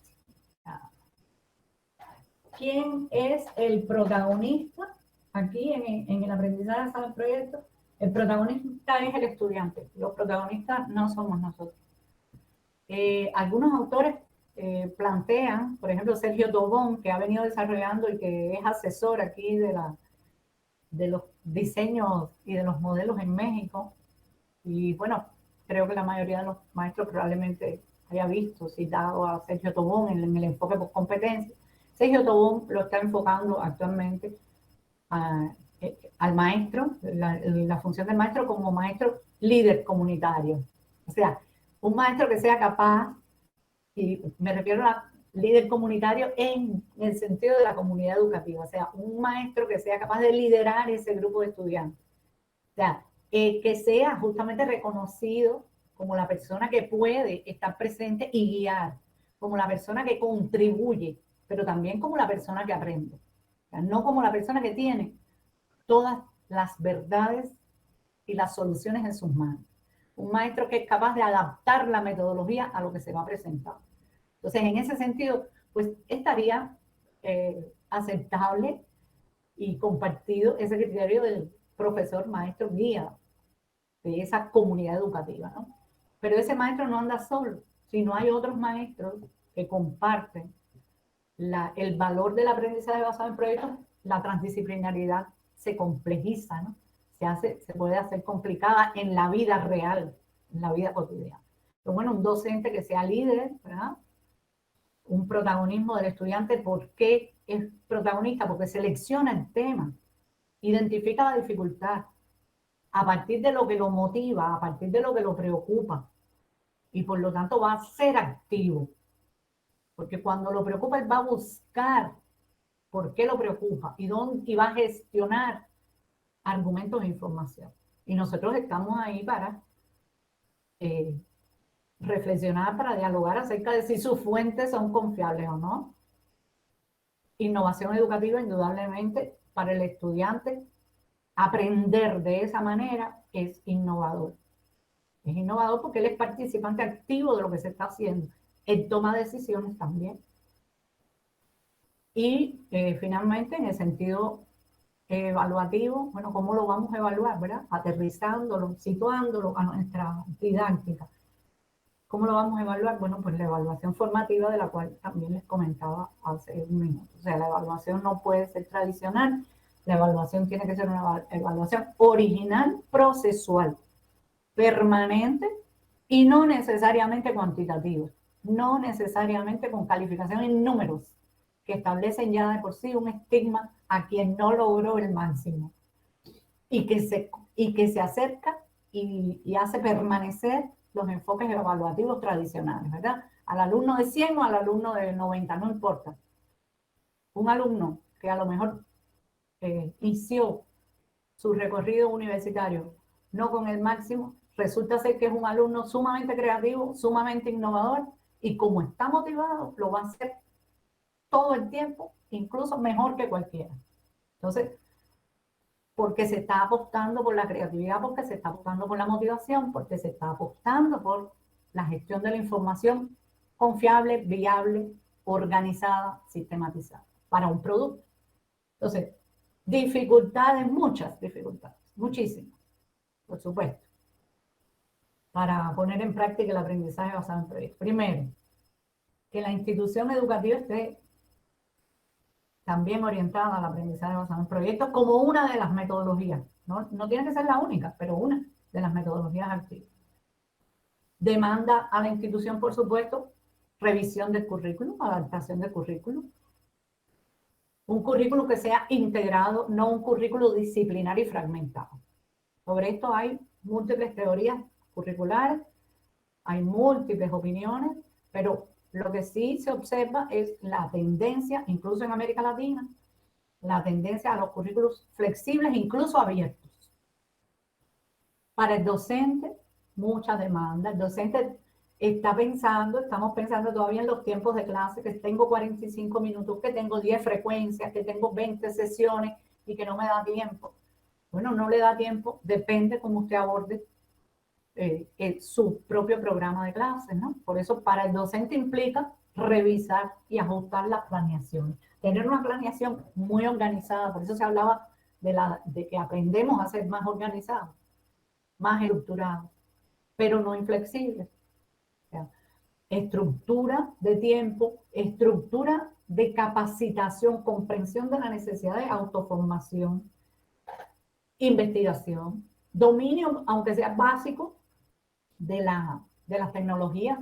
¿Quién es el protagonista aquí en el aprendizaje del proyecto? El protagonista es el estudiante. Los protagonistas no somos nosotros. Algunos autores plantean, por ejemplo, Sergio Tobón, que ha venido desarrollando y que es asesor aquí de los diseños y de los modelos en México. Y bueno, creo que la mayoría de los maestros probablemente haya visto, citado a Sergio Tobón en el enfoque por competencia. Sergio Tobón lo está enfocando actualmente al maestro, la función del maestro como maestro líder comunitario. O sea, un maestro que sea capaz, y me refiero a líder comunitario en el sentido de la comunidad educativa, o sea, un maestro que sea capaz de liderar ese grupo de estudiantes. O sea, que sea justamente reconocido como la persona que puede estar presente y guiar, como la persona que contribuye, pero también como la persona que aprende. O sea, no como la persona que tiene todas las verdades y las soluciones en sus manos. Un maestro que es capaz de adaptar la metodología a lo que se va a presentar. Entonces, en ese sentido, pues estaría aceptable y compartido ese criterio del profesor, maestro, guía de esa comunidad educativa, ¿no? Pero ese maestro no anda solo, sino hay otros maestros que comparten el valor del aprendizaje basado en proyectos. La transdisciplinaridad se complejiza, ¿no? Se puede hacer complicada en la vida real, en la vida cotidiana. Pero bueno, un docente que sea líder, ¿verdad? Un protagonismo del estudiante. ¿Por qué es protagonista? Porque selecciona el tema, identifica la dificultad, a partir de lo que lo motiva, a partir de lo que lo preocupa, y por lo tanto va a ser activo, porque cuando lo preocupa él va a buscar por qué lo preocupa y va a gestionar argumentos e información. Y nosotros estamos ahí para eh, reflexionar, para dialogar acerca de si sus fuentes son confiables o no. Innovación educativa, indudablemente, para el estudiante, aprender de esa manera es innovador. Es innovador porque él es participante activo de lo que se está haciendo. Él toma decisiones también. Y finalmente, en el sentido evaluativo, bueno, ¿cómo lo vamos a evaluar, verdad? Aterrizándolo, situándolo a nuestra didáctica. ¿Cómo lo vamos a evaluar? Bueno, pues la evaluación formativa de la cual también les comentaba hace un minuto. O sea, la evaluación no puede ser tradicional, la evaluación tiene que ser una evaluación original, procesual, permanente y no necesariamente cuantitativa, no necesariamente con calificación en números que establecen ya de por sí un estigma a quien no logró el máximo y que se acerca y hace permanecer los enfoques evaluativos tradicionales, ¿verdad? Al alumno de 100 o al alumno de 90, no importa. Un alumno que a lo mejor inició su recorrido universitario no con el máximo, resulta ser que es un alumno sumamente creativo, sumamente innovador y como está motivado, lo va a hacer todo el tiempo, incluso mejor que cualquiera. Entonces, porque se está apostando por la creatividad, porque se está apostando por la motivación, porque se está apostando por la gestión de la información confiable, viable, organizada, sistematizada para un producto. Entonces, dificultades, muchas dificultades, muchísimas, por supuesto, para poner en práctica el aprendizaje basado en proyectos. Primero, que la institución educativa esté también orientada al aprendizaje basado en proyectos como una de las metodologías. No tiene que ser la única, pero una de las metodologías activas. Demanda a la institución, por supuesto, revisión del currículum, adaptación del currículum. Un currículum que sea integrado, no un currículum disciplinario y fragmentado. Sobre esto hay múltiples teorías curriculares, hay múltiples opiniones, pero lo que sí se observa es la tendencia, incluso en América Latina, la tendencia a los currículos flexibles, incluso abiertos. Para el docente, mucha demanda. El docente está pensando, estamos pensando todavía en los tiempos de clase, que tengo 45 minutos, que tengo 10 frecuencias, que tengo 20 sesiones y que no me da tiempo. Bueno, no le da tiempo, depende cómo usted aborde su propio programa de clases, ¿no? Por eso para el docente implica revisar y ajustar las planeaciones. Tener una planeación muy organizada, por eso se hablaba de que aprendemos a ser más organizados, más estructurados, pero no inflexibles. O sea, estructura de tiempo, estructura de capacitación, comprensión de la necesidad de autoformación, investigación, dominio, aunque sea básico, de las tecnologías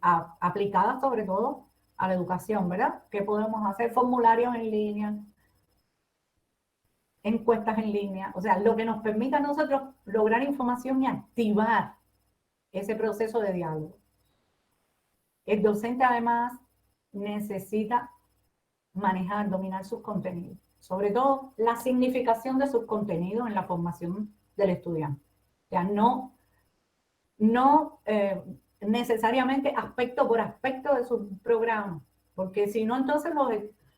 aplicadas sobre todo a la educación, ¿verdad? ¿Qué podemos hacer? Formularios en línea, encuestas en línea, o sea, lo que nos permita a nosotros lograr información y activar ese proceso de diálogo. El docente además necesita manejar, dominar sus contenidos, sobre todo la significación de sus contenidos en la formación del estudiante. O sea, no necesariamente aspecto por aspecto de su programa, porque si no, entonces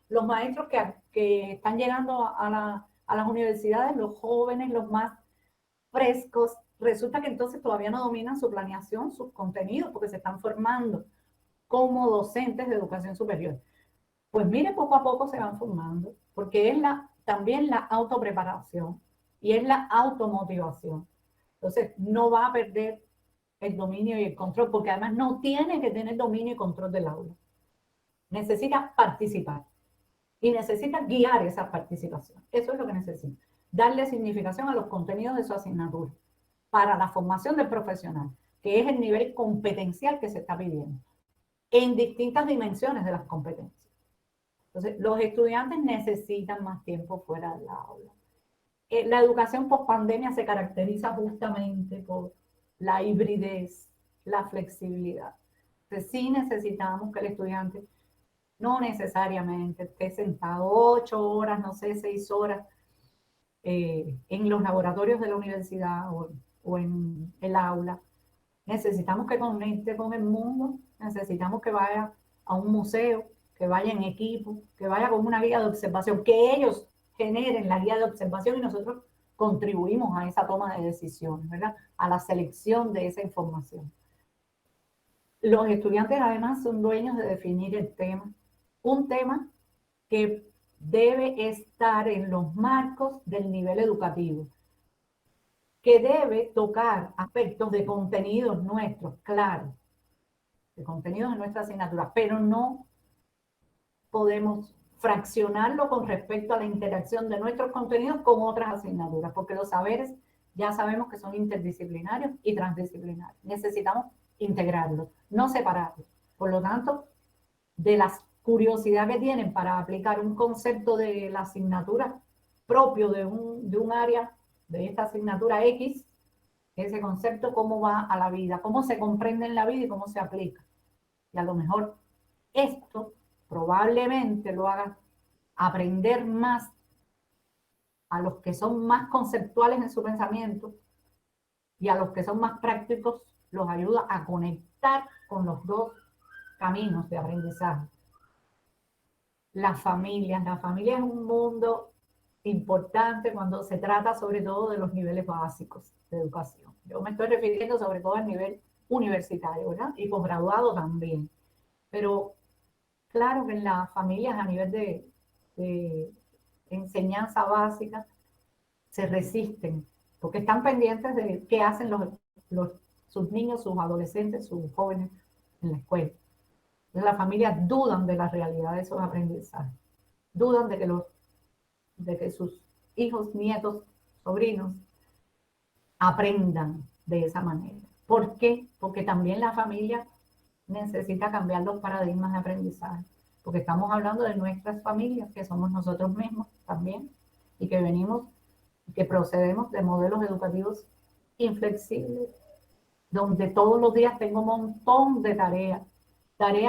los maestros que están llegando a las universidades, los jóvenes, los más frescos, resulta que entonces todavía no dominan su planeación, sus contenidos, porque se están formando como docentes de educación superior. Pues mire, poco a poco se van formando, porque es también la autopreparación y es la automotivación. Entonces, no va a perder el dominio y el control, porque además no tiene que tener dominio y control del aula. Necesita participar y necesita guiar esa participación. Eso es lo que necesita. Darle significación a los contenidos de su asignatura para la formación del profesional, que es el nivel competencial que se está pidiendo, en distintas dimensiones de las competencias. Entonces, los estudiantes necesitan más tiempo fuera del aula. la educación post-pandemia se caracteriza justamente por la hibridez, la flexibilidad. Entonces, sí necesitamos que el estudiante no necesariamente esté sentado 8 horas, no sé, 6 horas en los laboratorios de la universidad o en el aula. Necesitamos que conecte con el mundo, necesitamos que vaya a un museo, que vaya en equipo, que vaya con una guía de observación, que ellos generen la guía de observación y nosotros contribuimos a esa toma de decisiones, ¿verdad? A la selección de esa información. Los estudiantes además son dueños de definir el tema, un tema que debe estar en los marcos del nivel educativo, que debe tocar aspectos de contenidos nuestros, claro, de contenidos de nuestra asignatura, pero no podemos fraccionarlo con respecto a la interacción de nuestros contenidos con otras asignaturas, porque los saberes ya sabemos que son interdisciplinarios y transdisciplinarios. Necesitamos integrarlos, no separarlos. Por lo tanto, de la curiosidad que tienen para aplicar un concepto de la asignatura propio de un área, de esta asignatura X, ese concepto, cómo va a la vida, cómo se comprende en la vida y cómo se aplica. Y a lo mejor esto probablemente lo haga aprender más a los que son más conceptuales en su pensamiento y a los que son más prácticos los ayuda a conectar con los dos caminos de aprendizaje. La familia es un mundo importante cuando se trata sobre todo de los niveles básicos de educación. Yo me estoy refiriendo sobre todo al nivel universitario, ¿verdad? Y posgraduado también. Pero claro que en las familias a nivel de enseñanza básica se resisten, porque están pendientes de qué hacen sus niños, sus adolescentes, sus jóvenes en la escuela. Entonces las familias dudan de la realidad de esos aprendizajes, dudan de que sus hijos, nietos, sobrinos aprendan de esa manera. ¿Por qué? Porque también la familia necesita cambiar los paradigmas de aprendizaje, porque estamos hablando de nuestras familias, que somos nosotros mismos también, y que venimos, que procedemos de modelos educativos inflexibles, donde todos los días tengo un montón de tareas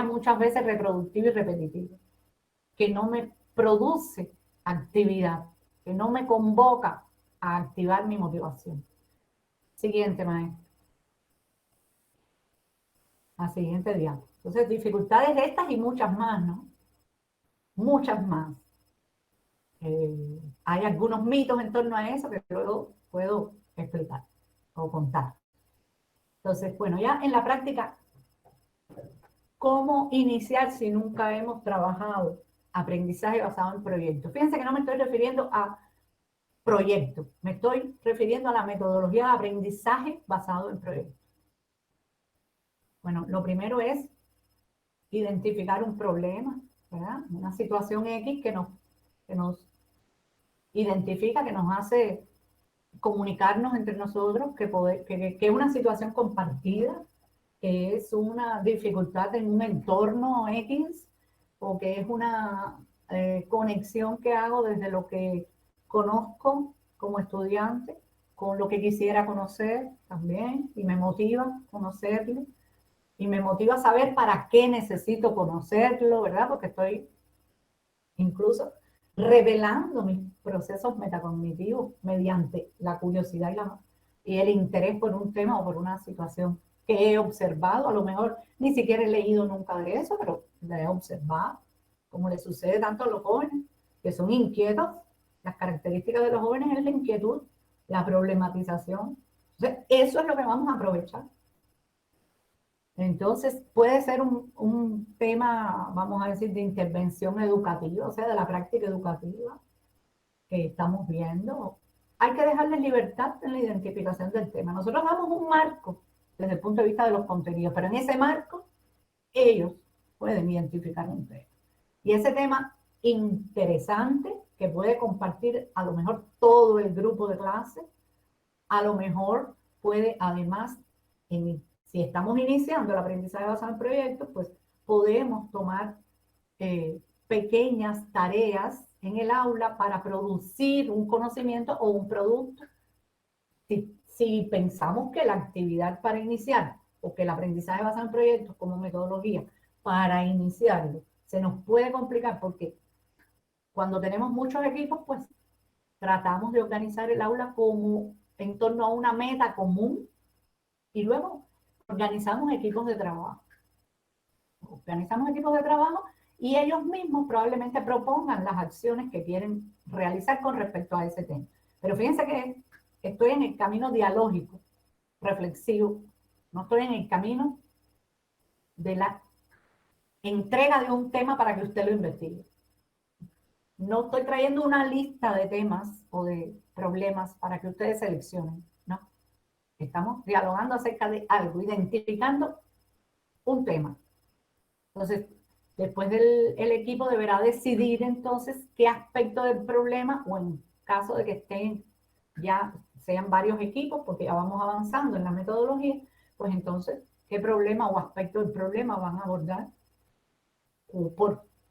muchas veces reproductivas y repetitivas, que no me produce actividad, que no me convoca a activar mi motivación. Siguiente, maestro. La siguiente diálogo. Entonces, dificultades estas y muchas más, ¿no? Muchas más. Hay algunos mitos en torno a eso que luego puedo explicar o contar. Entonces, bueno, ya en la práctica, ¿cómo iniciar si nunca hemos trabajado aprendizaje basado en proyectos? Fíjense que no me estoy refiriendo a proyectos, me estoy refiriendo a la metodología de aprendizaje basado en proyectos. Bueno, lo primero es identificar un problema, ¿verdad? Una situación X que nos identifica, que nos hace comunicarnos entre nosotros, que es una situación compartida, que es una dificultad en un entorno X, o que es una conexión que hago desde lo que conozco como estudiante, con lo que quisiera conocer también, y me motiva conocerlo, y me motiva a saber para qué necesito conocerlo, ¿verdad? Porque estoy incluso revelando mis procesos metacognitivos mediante la curiosidad y el interés por un tema o por una situación que he observado. A lo mejor ni siquiera he leído nunca de eso, pero la he observado, como le sucede tanto a los jóvenes, que son inquietos. Las características de los jóvenes es la inquietud, la problematización. Entonces, eso es lo que vamos a aprovechar. Entonces, puede ser un tema, vamos a decir, de intervención educativa, o sea, de la práctica educativa que estamos viendo. Hay que dejarles libertad en la identificación del tema. Nosotros damos un marco desde el punto de vista de los contenidos, pero en ese marco ellos pueden identificar un tema. Y ese tema interesante que puede compartir a lo mejor todo el grupo de clase, a lo mejor puede además si estamos iniciando el aprendizaje basado en proyectos, pues podemos tomar pequeñas tareas en el aula para producir un conocimiento o un producto. Si pensamos que la actividad para iniciar o que el aprendizaje basado en proyectos como metodología para iniciarlo se nos puede complicar porque cuando tenemos muchos equipos, pues tratamos de organizar el aula como en torno a una meta común y luego organizamos equipos de trabajo. Organizamos equipos de trabajo y ellos mismos probablemente propongan las acciones que quieren realizar con respecto a ese tema. Pero fíjense que estoy en el camino dialógico, reflexivo, no estoy en el camino de la entrega de un tema para que usted lo investigue. No estoy trayendo una lista de temas o de problemas para que ustedes seleccionen, no. Estamos dialogando acerca de algo, identificando un tema. Entonces, después el equipo deberá decidir entonces qué aspecto del problema, o en caso de que estén ya sean varios equipos, porque ya vamos avanzando en la metodología, pues entonces, qué problema o aspecto del problema van a abordar.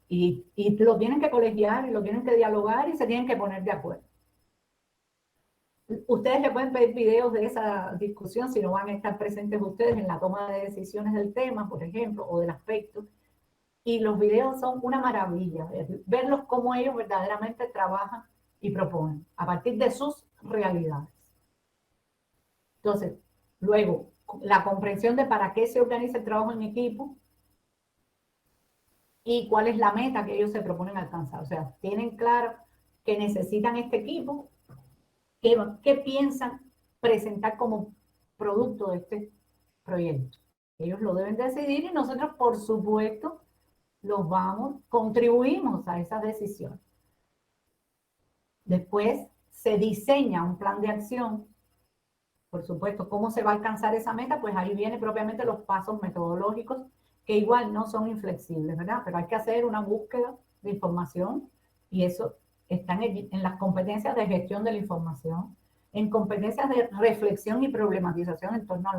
Y lo tienen que colegiar, y lo tienen que dialogar, y se tienen que poner de acuerdo. Ustedes le pueden pedir videos de esa discusión si no van a estar presentes ustedes en la toma de decisiones del tema, por ejemplo, o del aspecto. Y los videos son una maravilla, verlos cómo ellos verdaderamente trabajan y proponen a partir de sus realidades. Entonces, luego, la comprensión de para qué se organiza el trabajo en equipo y cuál es la meta que ellos se proponen alcanzar. O sea, tienen claro que necesitan este equipo, qué piensan presentar como producto de este proyecto. Ellos lo deben decidir y nosotros, por supuesto, contribuimos a esa decisión. Después se diseña un plan de acción. Por supuesto, ¿cómo se va a alcanzar esa meta? Pues ahí vienen propiamente los pasos metodológicos, que igual no son inflexibles, ¿verdad? Pero hay que hacer una búsqueda de información y eso está en las competencias de gestión de la información, en competencias de reflexión y problematización en torno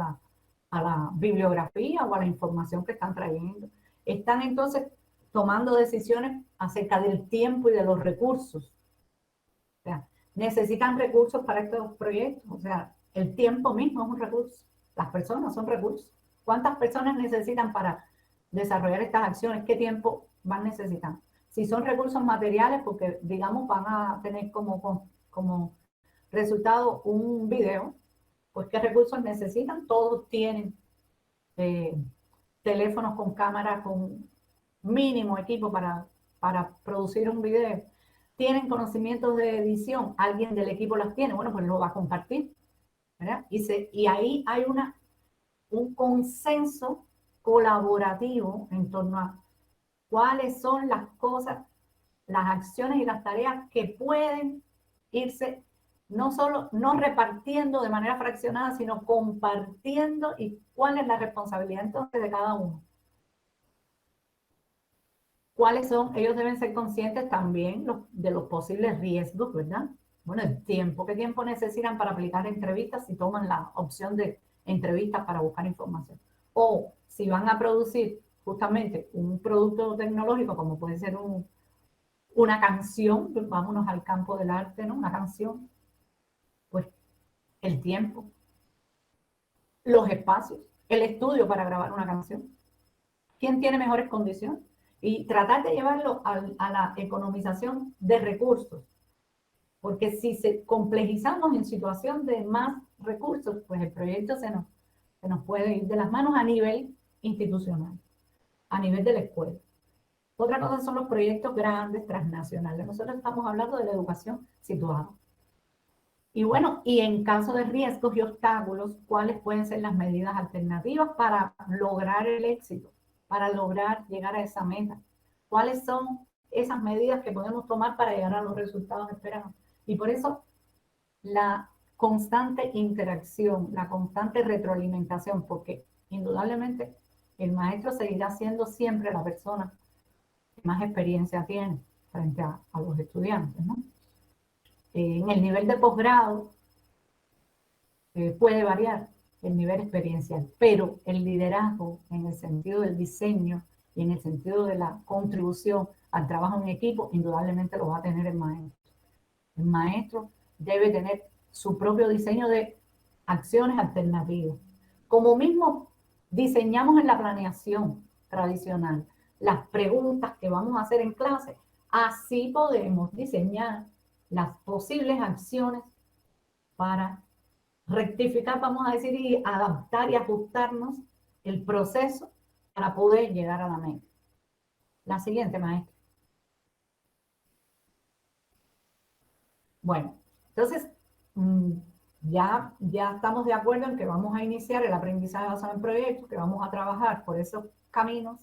a la bibliografía o a la información que están trayendo. Están entonces tomando decisiones acerca del tiempo y de los recursos. O sea, necesitan recursos para estos proyectos. O sea, el tiempo mismo es un recurso. Las personas son recursos. ¿Cuántas personas necesitan para desarrollar estas acciones? ¿Qué tiempo van necesitando? Si son recursos materiales, porque digamos van a tener como resultado un video, pues ¿qué recursos necesitan? Todos tienen teléfonos con cámara, con mínimo equipo para producir un video. Tienen conocimientos de edición, alguien del equipo las tiene, bueno, pues lo va a compartir, ¿verdad? Y ahí hay un consenso colaborativo en torno a cuáles son las cosas, las acciones y las tareas que pueden irse no repartiendo de manera fraccionada, sino compartiendo, y cuál es la responsabilidad entonces de cada uno. ¿Cuáles son? Ellos deben ser conscientes también de los posibles riesgos, ¿verdad? Bueno, el tiempo. ¿Qué tiempo necesitan para aplicar entrevistas si toman la opción de entrevistas para buscar información? O si van a producir justamente un producto tecnológico, como puede ser una canción, vámonos al campo del arte, ¿no? Una canción, pues el tiempo, los espacios, el estudio para grabar una canción. ¿Quién tiene mejores condiciones? Y tratar de llevarlo a la economización de recursos. Porque si se complejizamos en situación de más recursos, pues el proyecto se nos puede ir de las manos a nivel institucional, a nivel de la escuela. Otra cosa son los proyectos grandes, transnacionales. Nosotros estamos hablando de la educación situada. Y bueno, y en caso de riesgos y obstáculos, ¿cuáles pueden ser las medidas alternativas para lograr el éxito, para lograr llegar a esa meta? ¿Cuáles son esas medidas que podemos tomar para llegar a los resultados esperados? Y por eso la constante interacción, la constante retroalimentación, porque indudablemente el maestro seguirá siendo siempre la persona que más experiencia tiene frente a los estudiantes, ¿no? En el nivel de posgrado puede variar el nivel experiencial, pero el liderazgo en el sentido del diseño y en el sentido de la contribución al trabajo en equipo, indudablemente lo va a tener el maestro. El maestro debe tener su propio diseño de acciones alternativas. Como mismo diseñamos en la planeación tradicional las preguntas que vamos a hacer en clase, así podemos diseñar las posibles acciones para rectificar, vamos a decir, y adaptar y ajustarnos el proceso para poder llegar a la meta. La siguiente, maestra. Bueno, entonces ya estamos de acuerdo en que vamos a iniciar el aprendizaje basado en proyectos, que vamos a trabajar por esos caminos.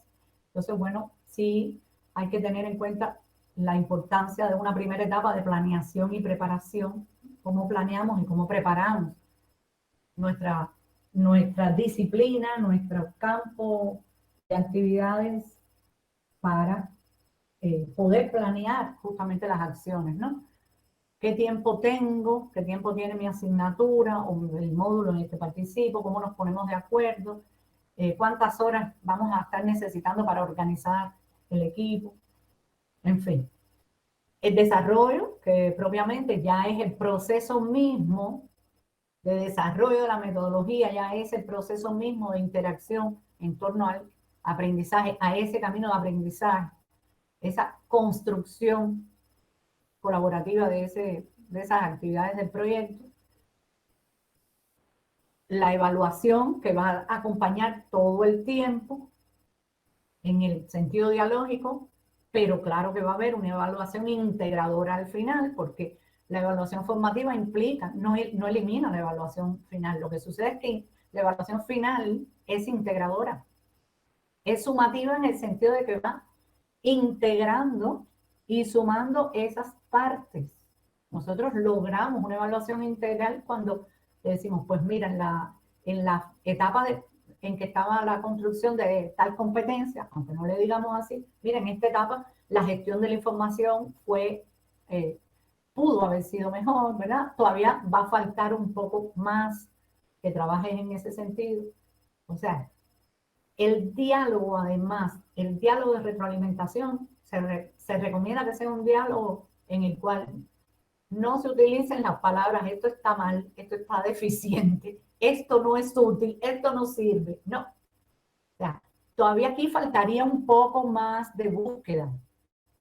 Entonces, bueno, sí hay que tener en cuenta la importancia de una primera etapa de planeación y preparación, cómo planeamos y cómo preparamos nuestra disciplina, nuestro campo de actividades para poder planear justamente las acciones, ¿no? ¿Qué tiempo tengo? ¿Qué tiempo tiene mi asignatura o el módulo en el que participo? ¿Cómo nos ponemos de acuerdo? ¿Cuántas horas vamos a estar necesitando para organizar el equipo? En fin. El desarrollo, que propiamente ya es el proceso mismo de desarrollo de la metodología, ya es el proceso mismo de interacción en torno al aprendizaje, a ese camino de aprendizaje, esa construcción colaborativa de esas actividades del proyecto. La evaluación que va a acompañar todo el tiempo en el sentido dialógico, pero claro que va a haber una evaluación integradora al final, porque la evaluación formativa implica, no elimina la evaluación final. Lo que sucede es que la evaluación final es integradora, es sumativa en el sentido de que va integrando y sumando esas partes. Nosotros logramos una evaluación integral cuando decimos, pues mira, en la etapa en que estaba la construcción de tal competencia, aunque no le digamos así, mira, en esta etapa la gestión de la información pudo haber sido mejor, ¿verdad? Todavía va a faltar un poco más que trabajes en ese sentido. O sea, el diálogo, además, el diálogo de retroalimentación, se recomienda que sea un diálogo en el cual no se utilicen las palabras, esto está mal, esto está deficiente, esto no es útil, esto no sirve. No. O sea, todavía aquí faltaría un poco más de búsqueda.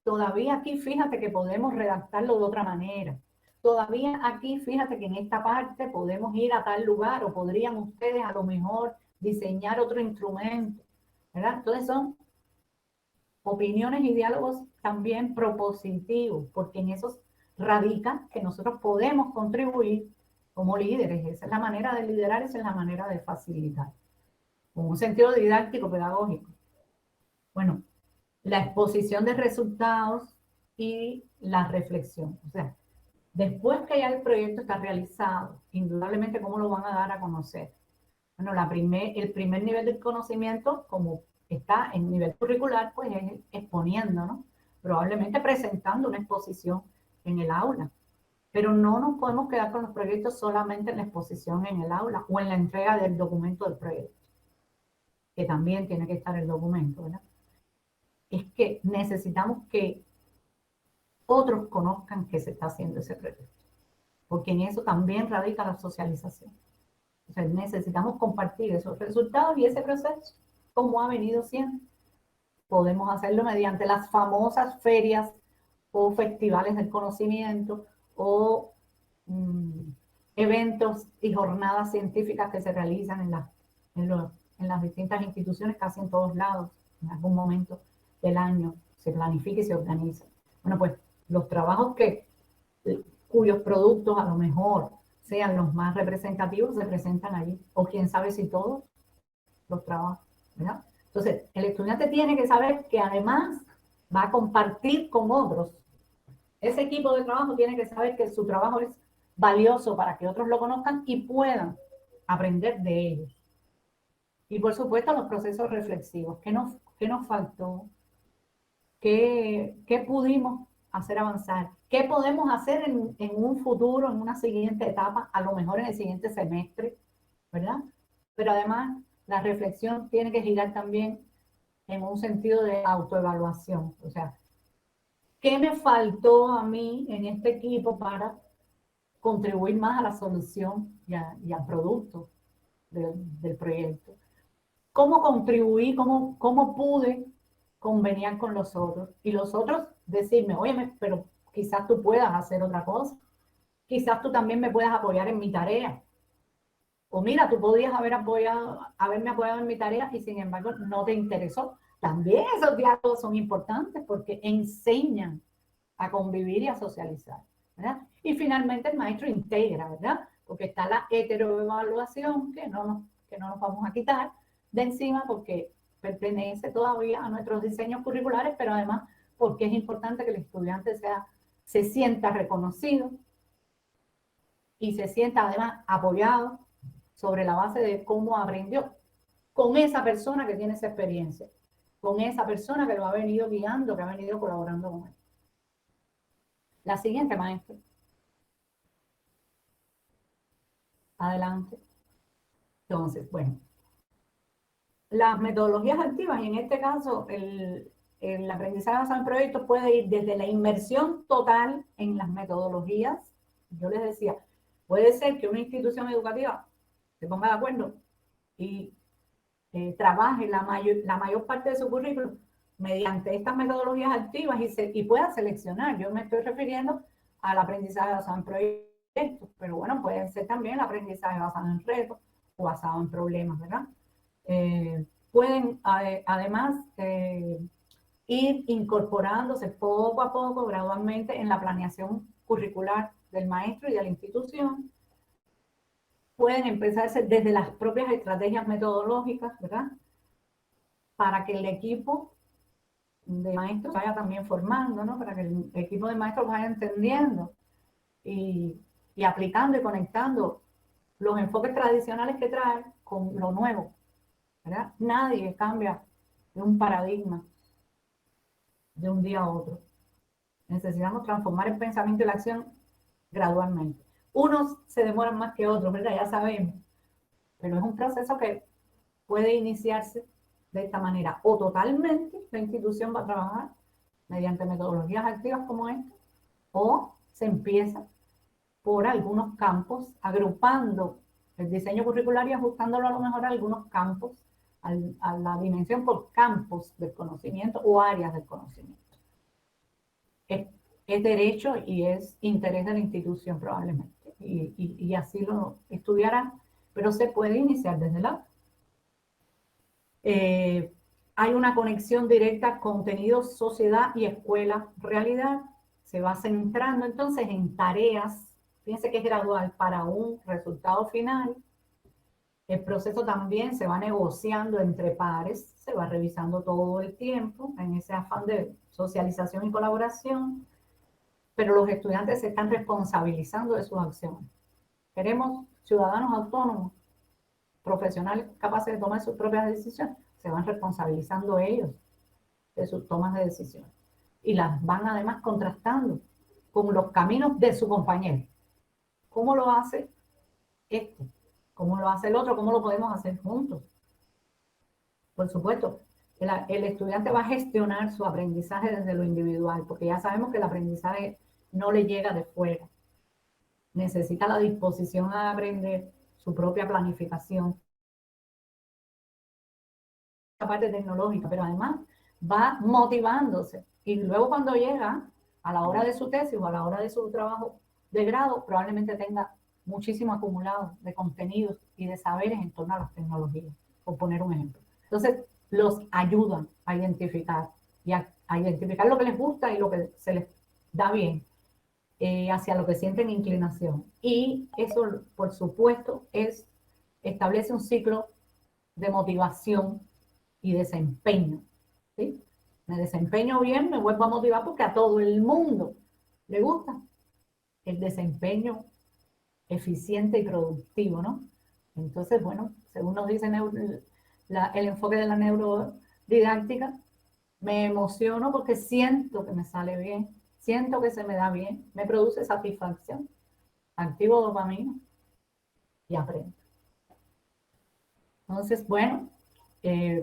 Todavía aquí fíjate que podemos redactarlo de otra manera. Todavía aquí fíjate que en esta parte podemos ir a tal lugar o podrían ustedes a lo mejor diseñar otro instrumento, ¿verdad? Entonces son opiniones y diálogos también propositivos, porque en esos radica que nosotros podemos contribuir como líderes. Esa es la manera de liderar, esa es la manera de facilitar, con un sentido didáctico, pedagógico. Bueno, la exposición de resultados y la reflexión. O sea, después que ya el proyecto está realizado, indudablemente, ¿cómo lo van a dar a conocer? Bueno, el primer nivel de conocimiento, como está en nivel curricular, pues es exponiendo, ¿no? Probablemente presentando una exposición en el aula. Pero no nos podemos quedar con los proyectos solamente en la exposición en el aula o en la entrega del documento del proyecto, que también tiene que estar el documento, ¿verdad? Es que necesitamos que otros conozcan que se está haciendo ese proyecto, porque en eso también radica la socialización. O sea, necesitamos compartir esos resultados y ese proceso, como ha venido siendo. Podemos hacerlo mediante las famosas ferias o festivales del conocimiento o eventos y jornadas científicas que se realizan en las distintas instituciones, casi en todos lados, en algún momento del año se planifica y se organiza. Bueno, pues los trabajos cuyos productos a lo mejor sean los más representativos se presentan allí, o quién sabe si todos los trabajos, ¿verdad? Entonces, el estudiante tiene que saber que además va a compartir con otros. Ese equipo de trabajo tiene que saber que su trabajo es valioso para que otros lo conozcan y puedan aprender de ellos. Y por supuesto los procesos reflexivos. ¿Qué nos faltó? ¿Qué pudimos hacer avanzar? ¿Qué podemos hacer en un futuro, en una siguiente etapa, a lo mejor en el siguiente semestre, ¿verdad? Pero además la reflexión tiene que girar también en un sentido de autoevaluación. O sea, ¿qué me faltó a mí en este equipo para contribuir más a la solución y al producto del proyecto? ¿Cómo contribuí? ¿Cómo pude conveniar con los otros? Y los otros decirme, oye, pero quizás tú puedas hacer otra cosa. Quizás tú también me puedas apoyar en mi tarea. O mira, tú podías haberme apoyado en mi tarea y sin embargo no te interesó. También esos diálogos son importantes porque enseñan a convivir y a socializar, ¿verdad? Y finalmente el maestro integra, ¿verdad? Porque está la heteroevaluación que no nos vamos a quitar de encima porque pertenece todavía a nuestros diseños curriculares, pero además porque es importante que el estudiante se sienta reconocido y se sienta además apoyado sobre la base de cómo aprendió con esa persona que tiene esa experiencia, con esa persona que lo ha venido guiando, que ha venido colaborando con él. La siguiente, maestro. Adelante. Entonces, bueno, las metodologías activas, y en este caso el aprendizaje basado en proyectos puede ir desde la inmersión total en las metodologías. Yo les decía, puede ser que una institución educativa se ponga de acuerdo y trabaje la mayor parte de su currículum mediante estas metodologías activas y pueda seleccionar. Yo me estoy refiriendo al aprendizaje basado en proyectos, pero bueno, puede ser también el aprendizaje basado en retos o basado en problemas, ¿verdad? Pueden además ir incorporándose poco a poco, gradualmente, en la planeación curricular del maestro y de la institución. Pueden empezarse desde las propias estrategias metodológicas, ¿verdad? Para que el equipo de maestros vaya también formando, ¿no? Para que el equipo de maestros vaya entendiendo y aplicando y conectando los enfoques tradicionales que trae con lo nuevo, ¿verdad? Nadie cambia de un paradigma de un día a otro. Necesitamos transformar el pensamiento y la acción gradualmente. Unos se demoran más que otros, ¿verdad? Ya sabemos, pero es un proceso que puede iniciarse de esta manera. O totalmente la institución va a trabajar mediante metodologías activas como esta, o se empieza por algunos campos, agrupando el diseño curricular y ajustándolo a lo mejor a algunos campos, a la dimensión por campos del conocimiento o áreas del conocimiento. Es derecho y es interés de la institución probablemente, y así lo estudiará, pero se puede iniciar desde la... hay una conexión directa contenido, sociedad y escuela, realidad. Se va centrando entonces en tareas, fíjense que es gradual, para un resultado final. El proceso también se va negociando entre pares, se va revisando todo el tiempo en ese afán de socialización y colaboración, pero los estudiantes se están responsabilizando de sus acciones. Queremos ciudadanos autónomos, profesionales capaces de tomar sus propias decisiones, se van responsabilizando ellos de sus tomas de decisiones y las van además contrastando con los caminos de su compañero. ¿Cómo lo hace este? ¿Cómo lo hace el otro? ¿Cómo lo podemos hacer juntos? Por supuesto, el estudiante va a gestionar su aprendizaje desde lo individual, porque ya sabemos que el aprendizaje no le llega de fuera. Necesita la disposición a aprender, su propia planificación, la parte tecnológica, pero además va motivándose. Y luego cuando llega a la hora de su tesis o a la hora de su trabajo de grado, probablemente tenga muchísimo acumulado de contenidos y de saberes en torno a las tecnologías, por poner un ejemplo. Entonces, los ayudan a identificar y a identificar lo que les gusta y lo que se les da bien, hacia lo que sienten inclinación. Y eso, por supuesto, establece un ciclo de motivación y desempeño. ¿Sí? Me desempeño bien, me vuelvo a motivar porque a todo el mundo le gusta el desempeño eficiente y productivo, ¿no? Entonces, bueno, según nos dice el enfoque de la neurodidáctica, me emociono porque siento que me sale bien, siento que se me da bien, me produce satisfacción, activo dopamina y aprendo. Entonces, bueno,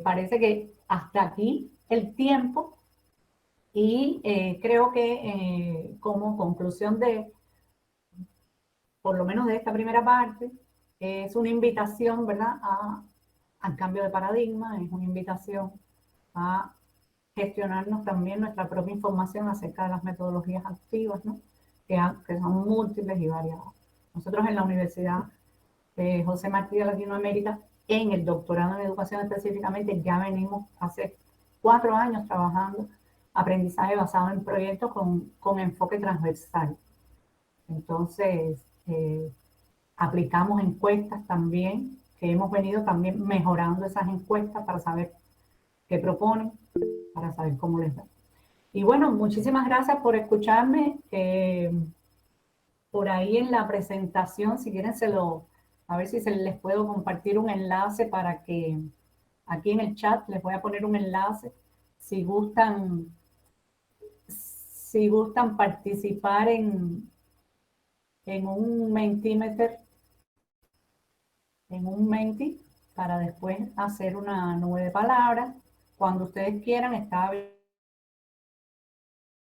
parece que hasta aquí el tiempo y creo que como conclusión por lo menos de esta primera parte, es una invitación, ¿verdad?, al cambio de paradigma, es una invitación a gestionarnos también nuestra propia información acerca de las metodologías activas, ¿no?, que son múltiples y variadas. Nosotros en la Universidad José Martí de Latinoamérica, en el doctorado en educación específicamente, ya venimos hace 4 años trabajando aprendizaje basado en proyectos con enfoque transversal. Entonces, aplicamos encuestas también, que hemos venido también mejorando esas encuestas para saber qué proponen, para saber cómo les da. Y bueno, muchísimas gracias por escucharme. Por ahí en la presentación, si quieren a ver si les puedo compartir un enlace para que aquí en el chat les voy a poner un enlace si gustan participar en un Mentimeter, en un Menti, para después hacer una nube de palabras. Cuando ustedes quieran, está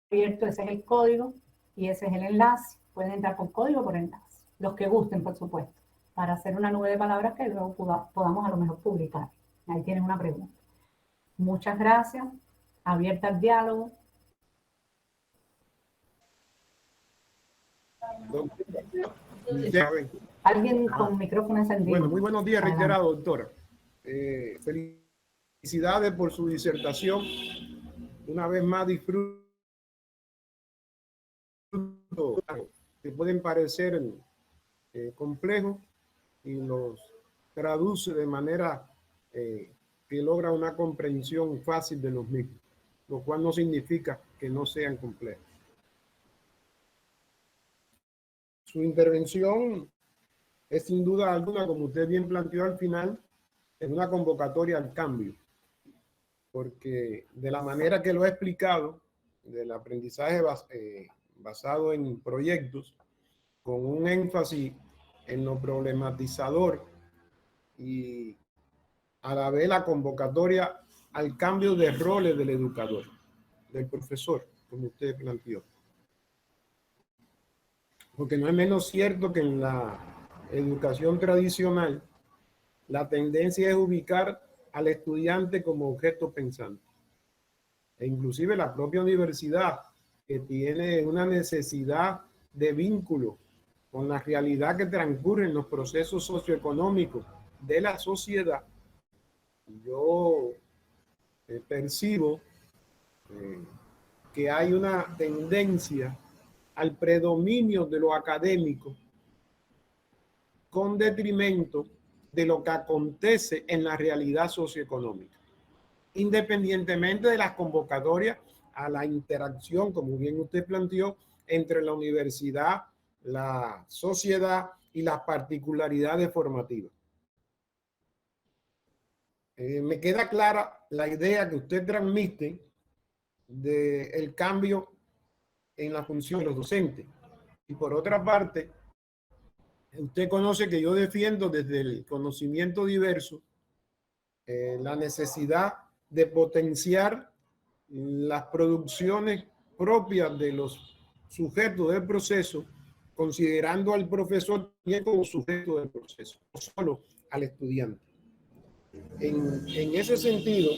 abierto, ese es el código y ese es el enlace. Pueden entrar por código o por enlace, los que gusten, por supuesto, para hacer una nube de palabras que luego podamos a lo mejor publicar. Ahí tienen una pregunta. Muchas gracias. Abierta al diálogo. Alguien con micrófono encendido. Bueno, muy buenos días, reiterado, doctora. Felicidades por su disertación. Una vez más, disfruto. Que pueden parecer complejos y los traduce de manera que logra una comprensión fácil de los mismos, lo cual no significa que no sean complejos. Su intervención es sin duda alguna, como usted bien planteó al final, es una convocatoria al cambio, porque de la manera que lo he explicado, del aprendizaje basado en proyectos, con un énfasis en lo problematizador y a la vez la convocatoria al cambio de roles del educador, del profesor, como usted planteó. Porque no es menos cierto que en la educación tradicional la tendencia es ubicar al estudiante como objeto pensante. E inclusive la propia universidad, que tiene una necesidad de vínculo con la realidad que transcurre en los procesos socioeconómicos de la sociedad, yo percibo que hay una tendencia al predominio de lo académico con detrimento de lo que acontece en la realidad socioeconómica, independientemente de las convocatorias a la interacción, como bien usted planteó, entre la universidad, la sociedad y las particularidades formativas. Me queda clara la idea que usted transmite del cambio en la función de los docentes. Y por otra parte, usted conoce que yo defiendo desde el conocimiento diverso la necesidad de potenciar las producciones propias de los sujetos del proceso, considerando al profesor también como sujeto del proceso, no solo al estudiante. En ese sentido,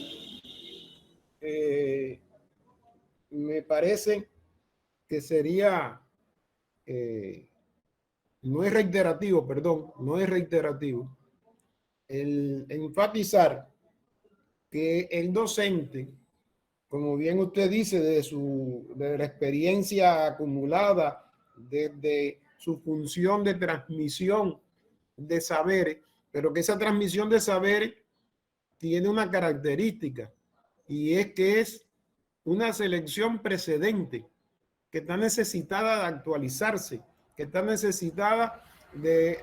me parece que sería, no es reiterativo, el enfatizar que el docente, como bien usted dice, de la experiencia acumulada, desde su función de transmisión de saberes, pero que esa transmisión de saberes tiene una característica, y es que es una selección precedente que está necesitada de actualizarse, que está necesitada de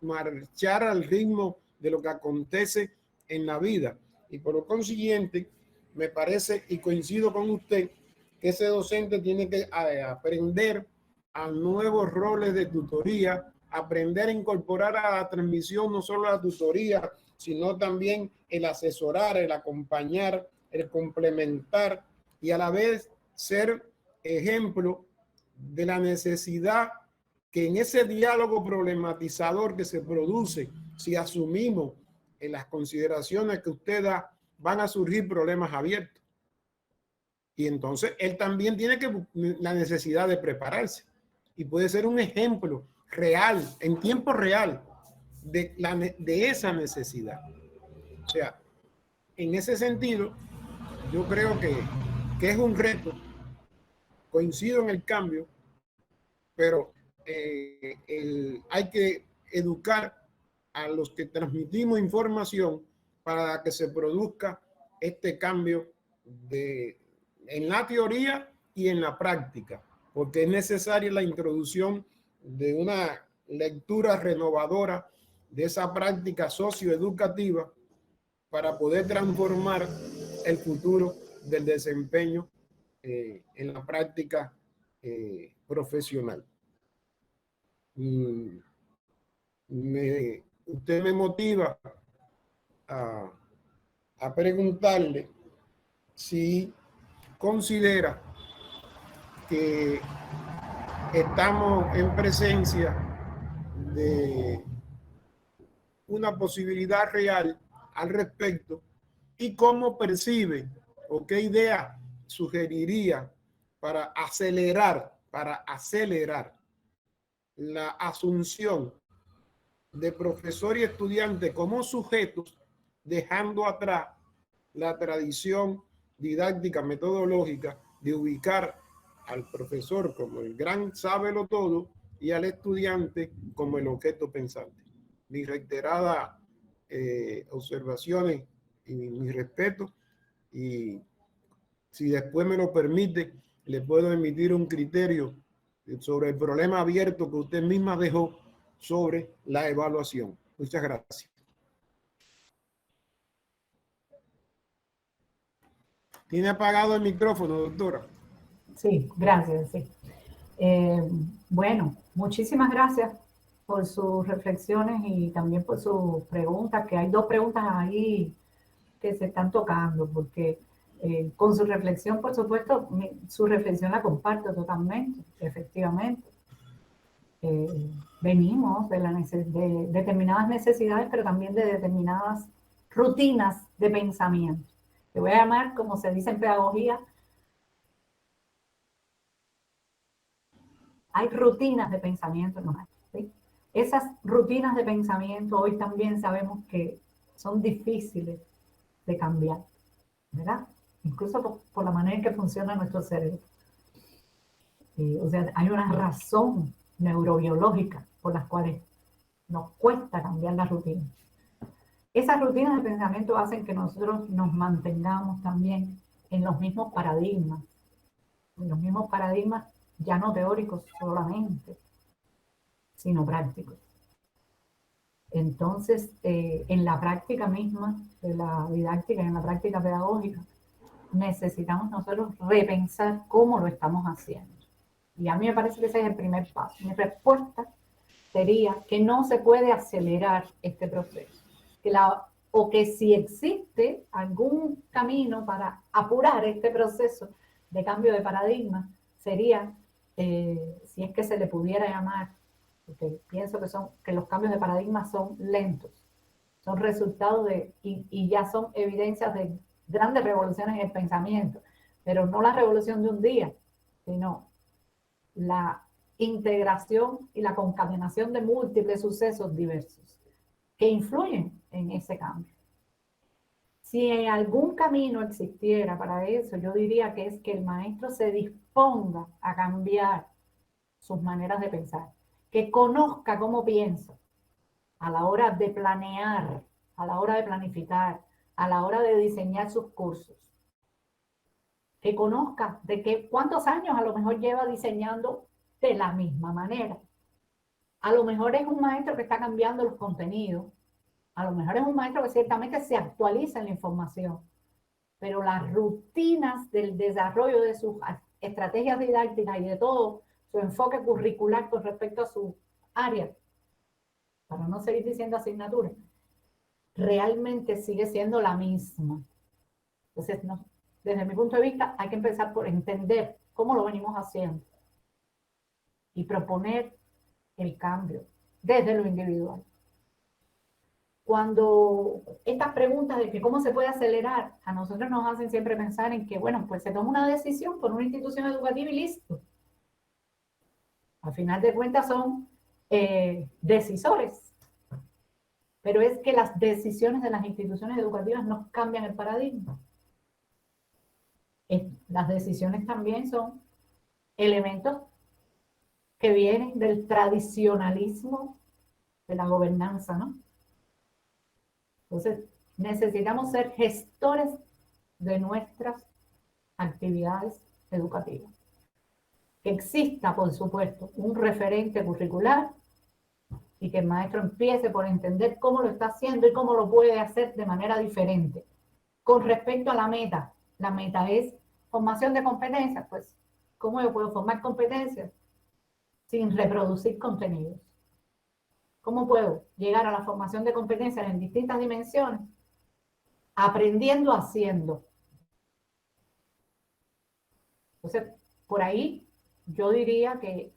marchar al ritmo de lo que acontece en la vida. Y por lo consiguiente, me parece, y coincido con usted, que ese docente tiene que aprender a nuevos roles de tutoría, aprender a incorporar a la transmisión no solo la tutoría, sino también el asesorar, el acompañar, el complementar y a la vez ser ejemplo de la necesidad que en ese diálogo problematizador que se produce, si asumimos en las consideraciones que usted da, van a surgir problemas abiertos. Y entonces él también tiene la necesidad de prepararse y puede ser un ejemplo real, en tiempo real, de esa necesidad. O sea, en ese sentido, yo creo que es un reto. Coincido en el cambio, pero hay que educar a los que transmitimos información para que se produzca este cambio en la teoría y en la práctica, porque es necesaria la introducción de una lectura renovadora de esa práctica socioeducativa para poder transformar el futuro del desempeño en la práctica profesional. Usted me motiva a preguntarle si considera que estamos en presencia de una posibilidad real al respecto y cómo percibe o qué idea sugeriría para acelerar la asunción de profesor y estudiante como sujetos, dejando atrás la tradición didáctica metodológica de ubicar al profesor como el gran sábelo todo y al estudiante como el objeto pensante. Mis reiteradas observaciones y mi respeto, y si después me lo permite, le puedo emitir un criterio sobre el problema abierto que usted misma dejó sobre la evaluación. Muchas gracias. ¿Tiene apagado el micrófono, doctora? Sí, gracias. Sí. Bueno, muchísimas gracias por sus reflexiones y también por sus preguntas, que hay dos preguntas ahí que se están tocando, porque con su reflexión, por supuesto, su reflexión la comparto totalmente, efectivamente. Venimos de determinadas necesidades, pero también de determinadas rutinas de pensamiento. Te voy a llamar, como se dice en pedagogía, hay rutinas de pensamiento, ¿no? ¿Sí? Esas rutinas de pensamiento hoy también sabemos que son difíciles de cambiar, ¿verdad? Incluso por la manera en que funciona nuestro cerebro. O sea, hay una razón neurobiológica por las cuales nos cuesta cambiar la rutina. Esas rutinas de pensamiento hacen que nosotros nos mantengamos también en los mismos paradigmas ya no teóricos solamente, sino prácticos. Entonces, en la práctica misma de la didáctica, en la práctica pedagógica, necesitamos nosotros repensar cómo lo estamos haciendo. Y a mí me parece que ese es el primer paso. Mi respuesta sería que no se puede acelerar este proceso. O que si existe algún camino para apurar este proceso de cambio de paradigma, sería, si es que se le pudiera llamar, porque pienso que los cambios de paradigma son lentos, son resultados y ya son evidencias de grandes revoluciones en el pensamiento, pero no la revolución de un día, sino la integración y la concatenación de múltiples sucesos diversos que influyen en ese cambio. Si algún camino existiera para eso, yo diría que es que el maestro se disponga a cambiar sus maneras de pensar, que conozca cómo piensa a la hora de planear, a la hora de planificar, a la hora de diseñar sus cursos, que conozca cuántos años a lo mejor lleva diseñando de la misma manera. A lo mejor es un maestro que está cambiando los contenidos, a lo mejor es un maestro que ciertamente se actualiza en la información, pero las rutinas del desarrollo de sus estrategias didácticas y de todo su enfoque curricular con respecto a su área, para no seguir diciendo asignatura, realmente sigue siendo la misma. Entonces, no, desde mi punto de vista, hay que empezar por entender cómo lo venimos haciendo y proponer el cambio desde lo individual. Cuando estas preguntas de que cómo se puede acelerar, a nosotros nos hacen siempre pensar en que, bueno, pues se toma una decisión por una institución educativa y listo. Al final de cuentas son decisores, pero es que las decisiones de las instituciones educativas no cambian el paradigma. Las decisiones también son elementos que vienen del tradicionalismo de la gobernanza, ¿no? Entonces, necesitamos ser gestores de nuestras actividades educativas. Que exista, por supuesto, un referente curricular y que el maestro empiece por entender cómo lo está haciendo y cómo lo puede hacer de manera diferente. Con respecto a la meta es formación de competencias, pues, ¿cómo yo puedo formar competencias sin reproducir contenidos? ¿Cómo puedo llegar a la formación de competencias en distintas dimensiones? Aprendiendo haciendo. Entonces, por ahí yo diría que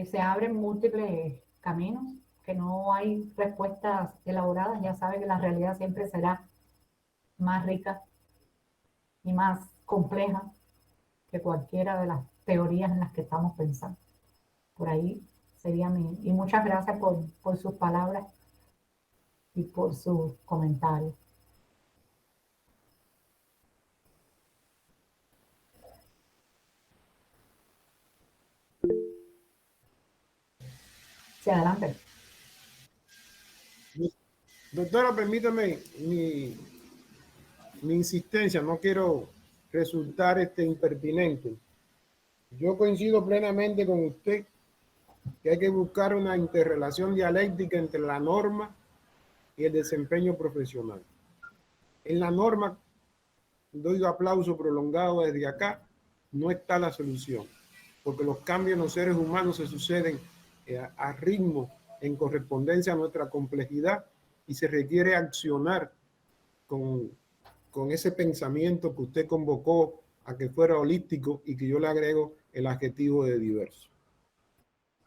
se abren múltiples caminos, que no hay respuestas elaboradas. Ya sabe que la realidad siempre será más rica y más compleja que cualquiera de las teorías en las que estamos pensando. Por ahí sería mi... Y muchas gracias por sus palabras y por sus comentarios. Sí, adelante. Doctora, permítame mi insistencia, no quiero resultar impertinente. Yo coincido plenamente con usted que hay que buscar una interrelación dialéctica entre la norma y el desempeño profesional. En la norma, doy aplauso prolongado desde acá, no está la solución, porque los cambios en los seres humanos se suceden a ritmo, en correspondencia a nuestra complejidad, y se requiere accionar con ese pensamiento que usted convocó a que fuera holístico y que yo le agrego el adjetivo de diverso.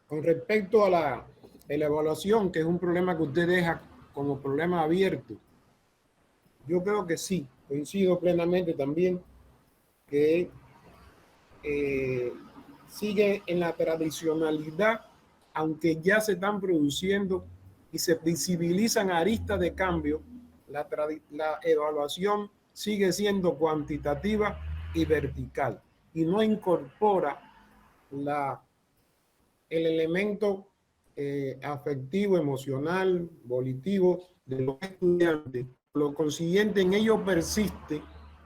Con respecto a la evaluación, que es un problema que usted deja como problema abierto, yo creo que sí, coincido plenamente también que sigue en la tradicionalidad, aunque ya se están produciendo y se visibilizan aristas de cambio, la evaluación sigue siendo cuantitativa y vertical y no incorpora el elemento afectivo, emocional, volitivo de los estudiantes. Por lo consiguiente, en ello persiste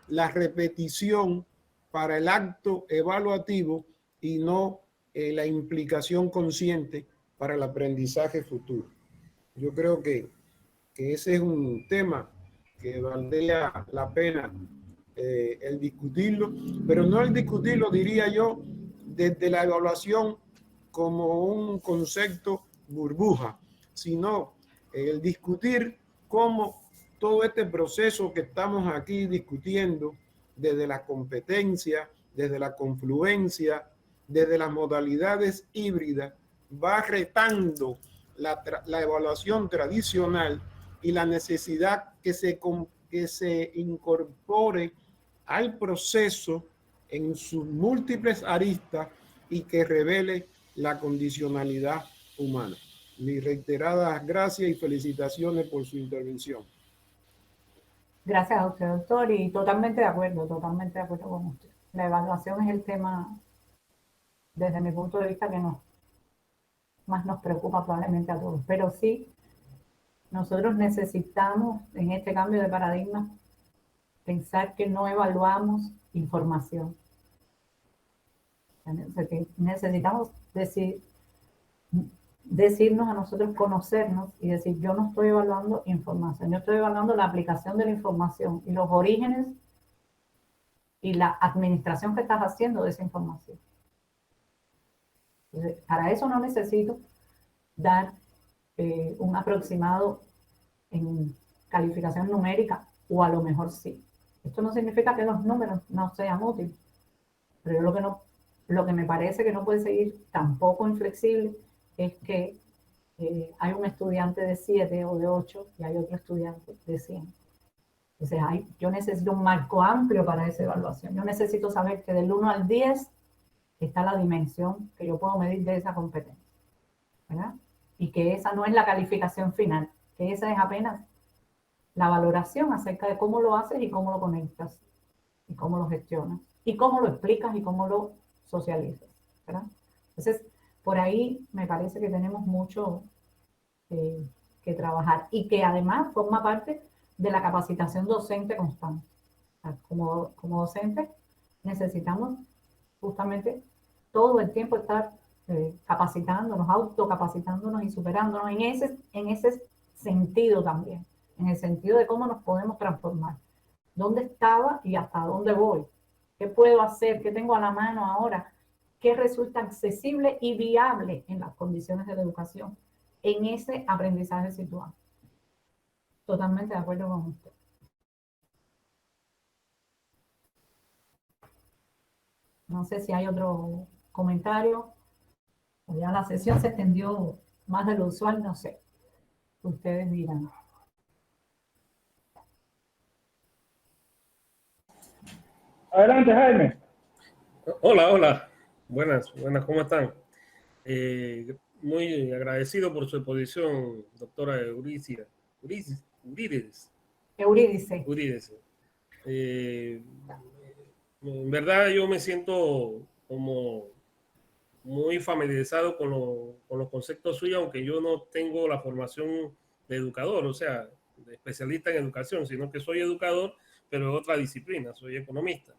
la repetición para el acto evaluativo y no la implicación consciente para el aprendizaje futuro. Yo creo que ese es un tema que valdría la pena el discutirlo, pero no el discutirlo, diría yo, desde la evaluación como un concepto burbuja, sino el discutir cómo todo este proceso que estamos aquí discutiendo, desde la competencia, desde la confluencia, desde las modalidades híbridas, va retando la evaluación tradicional y la necesidad que se incorpore al proceso en sus múltiples aristas y que revele la condicionalidad humana. Mis reiteradas gracias y felicitaciones por su intervención. Gracias a usted, doctor, y totalmente de acuerdo con usted. La evaluación es el tema, desde mi punto de vista, que más nos preocupa probablemente a todos, pero sí, nosotros necesitamos en este cambio de paradigma pensar que no evaluamos información. Necesitamos decirnos a nosotros, conocernos y decir, yo no estoy evaluando información, yo estoy evaluando la aplicación de la información y los orígenes y la administración que estás haciendo de esa información. Entonces, para eso no necesito dar un aproximado en calificación numérica, o a lo mejor sí. Esto no significa que los números no sean útiles, pero yo lo que me parece que no puede seguir tampoco inflexible es que hay un estudiante de 7 o de 8 y hay otro estudiante de 100. O sea, yo necesito un marco amplio para esa evaluación. Yo necesito saber que del 1 al 10 está la dimensión que yo puedo medir de esa competencia, ¿verdad? Y que esa no es la calificación final, que esa es apenas la valoración acerca de cómo lo haces y cómo lo conectas y cómo lo gestionas y cómo lo explicas y cómo lo socializas, ¿verdad? Entonces, por ahí me parece que tenemos mucho que trabajar y que además forma parte de la capacitación docente constante. O sea, como docente necesitamos justamente todo el tiempo estar capacitándonos, autocapacitándonos y superándonos en ese sentido también, en el sentido de cómo nos podemos transformar. ¿Dónde estaba y hasta dónde voy? ¿Qué puedo hacer? ¿Qué tengo a la mano ahora? ¿Qué resulta accesible y viable en las condiciones de la educación? En ese aprendizaje situado. Totalmente de acuerdo con usted. No sé si hay otro comentario. O ya la sesión se extendió más de lo usual, no sé. Ustedes dirán. Adelante, Jaime. Hola, hola. Buenas, ¿cómo están? Muy agradecido por su exposición, doctora Eurídice. En verdad yo me siento como muy familiarizado con los conceptos suyos, aunque yo no tengo la formación de educador, o sea, de especialista en educación, sino que soy educador, pero en otra disciplina, soy economista.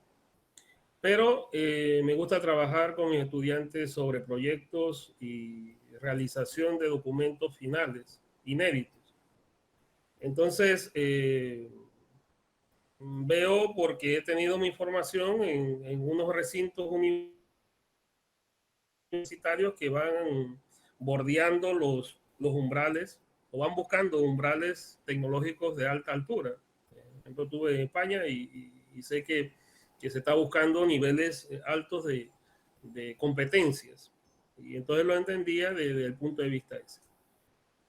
Pero me gusta trabajar con mis estudiantes sobre proyectos y realización de documentos finales, inéditos. Entonces, veo, porque he tenido mi formación en unos recintos universitarios que van bordeando los umbrales o van buscando umbrales tecnológicos de alta altura. Por ejemplo, estuve en España y sé que se está buscando niveles altos de competencias. Y entonces lo entendía desde el punto de vista ese.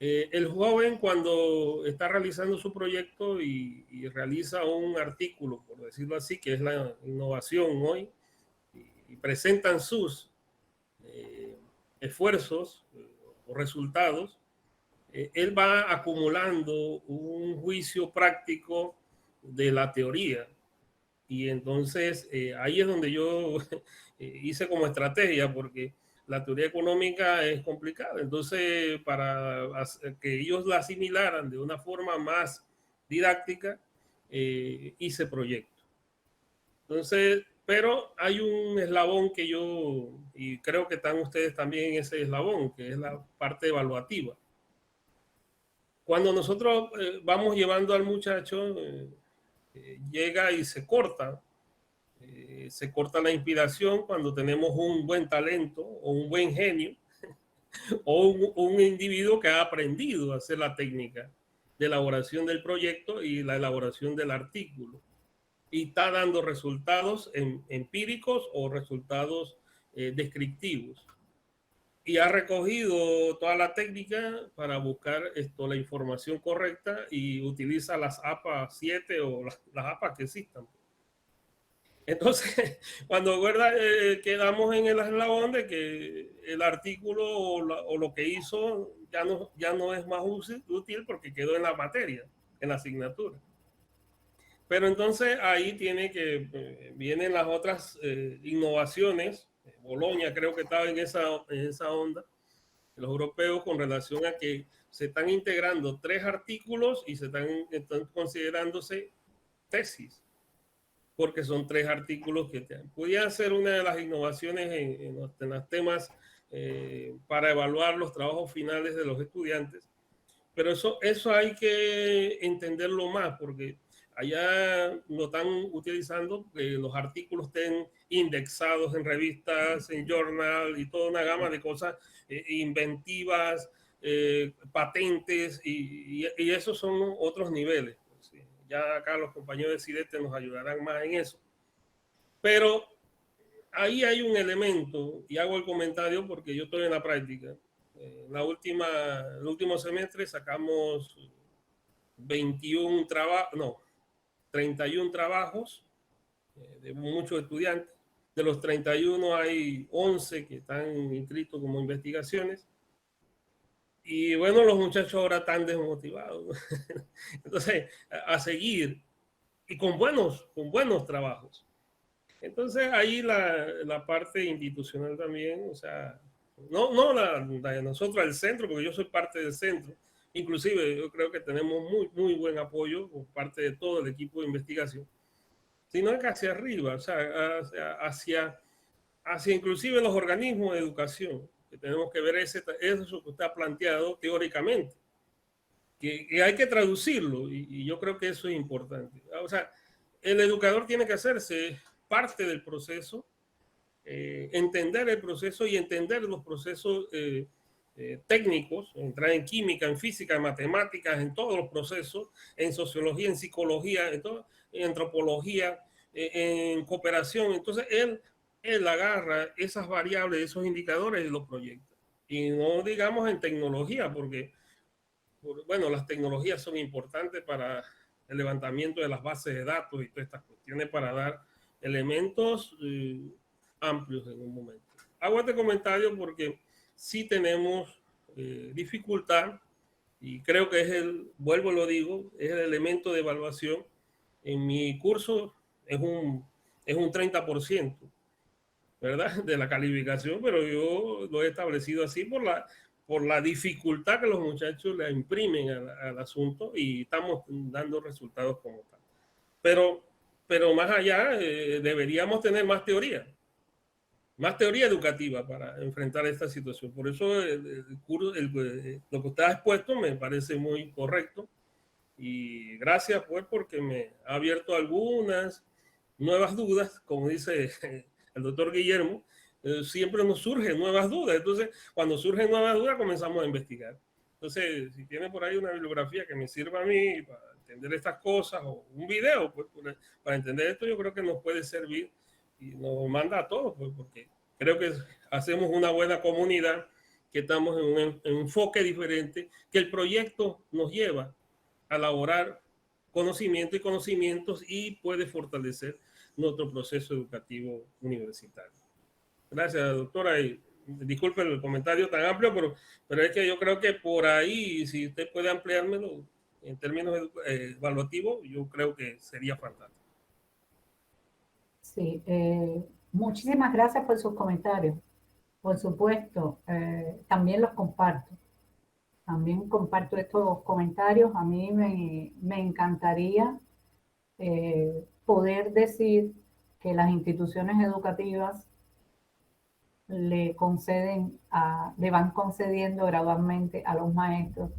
El joven, cuando está realizando su proyecto y realiza un artículo, por decirlo así, que es la innovación hoy, y presentan sus esfuerzos o resultados, él va acumulando un juicio práctico de la teoría. Y entonces ahí es donde yo hice como estrategia, porque la teoría económica es complicada. Entonces, para que ellos la asimilaran de una forma más didáctica, hice proyectos. Entonces, pero hay un eslabón que yo, y creo que están ustedes también en ese eslabón, que es la parte evaluativa. Cuando nosotros vamos llevando al muchacho, llega y se corta la inspiración cuando tenemos un buen talento o un buen genio o un individuo que ha aprendido a hacer la técnica de elaboración del proyecto y la elaboración del artículo, y está dando resultados empíricos o resultados descriptivos, y ha recogido toda la técnica para buscar la información correcta y utiliza las APA 7 o las APA que existan. Entonces, cuando quedamos en el eslabón de que el artículo o lo que hizo ya no es más útil porque quedó en la materia, en la asignatura. Pero entonces ahí vienen las otras innovaciones. Bolonia creo que estaba en esa onda, los europeos, con relación a que se están integrando 3 artículos y están considerándose tesis, porque son 3 artículos que podían ser una de las innovaciones en los temas para evaluar los trabajos finales de los estudiantes. Pero eso hay que entenderlo más, porque allá lo están utilizando, que los artículos estén indexados en revistas, en journal y toda una gama de cosas inventivas, patentes, y esos son otros niveles. Sí, ya acá los compañeros de CIDETE nos ayudarán más en eso. Pero ahí hay un elemento, y hago el comentario porque yo estoy en la práctica. El último semestre sacamos 21 trabajos, no, 31 trabajos de muchos estudiantes. De los 31 hay 11 que están inscritos como investigaciones. Y bueno, los muchachos ahora están desmotivados. Entonces, a seguir y con buenos trabajos. Entonces, ahí la parte institucional también, o sea, no la de nosotros, el centro, porque yo soy parte del centro. Inclusive, yo creo que tenemos muy buen apoyo por parte de todo el equipo de investigación, sino que hacia arriba, o sea, hacia inclusive los organismos de educación, que tenemos que ver eso que está planteado teóricamente, que hay que traducirlo, y yo creo que eso es importante. O sea, el educador tiene que hacerse parte del proceso, entender el proceso y entender los procesos técnicos, entrar en química, en física, en matemáticas, en todos los procesos, en sociología, en psicología, en antropología, en cooperación. Entonces, él agarra esas variables, esos indicadores y los proyecta. Y no digamos en tecnología, porque, bueno, las tecnologías son importantes para el levantamiento de las bases de datos y todas estas cuestiones para dar elementos amplios en un momento. Hago este comentario porque sí tenemos dificultad, y creo que vuelvo y lo digo, es el elemento de evaluación. En mi curso es un 30%, ¿verdad? De la calificación, pero yo lo he establecido así por la dificultad que los muchachos le imprimen al asunto, y estamos dando resultados como tal. Pero más allá, deberíamos tener más teoría educativa para enfrentar esta situación. Por eso lo que está expuesto me parece muy correcto, y gracias pues porque me ha abierto algunas nuevas dudas, como dice el doctor Guillermo. Siempre nos surgen nuevas dudas, entonces cuando surgen nuevas dudas comenzamos a investigar. Entonces, si tiene por ahí una bibliografía que me sirva a mí para entender estas cosas, o un video pues, para entender esto, yo creo que nos puede servir, y nos manda a todos, pues, porque creo que hacemos una buena comunidad, que estamos en un enfoque diferente, que el proyecto nos lleva a elaborar conocimiento y conocimientos, y puede fortalecer nuestro proceso educativo universitario. Gracias, doctora, y disculpe el comentario tan amplio, pero es que yo creo que por ahí, si usted puede ampliármelo en términos evaluativos, yo creo que sería fantástico. Sí, muchísimas gracias por sus comentarios. Por supuesto, también los comparto. También comparto estos comentarios. A mí me encantaría poder decir que las instituciones educativas le van concediendo gradualmente a los maestros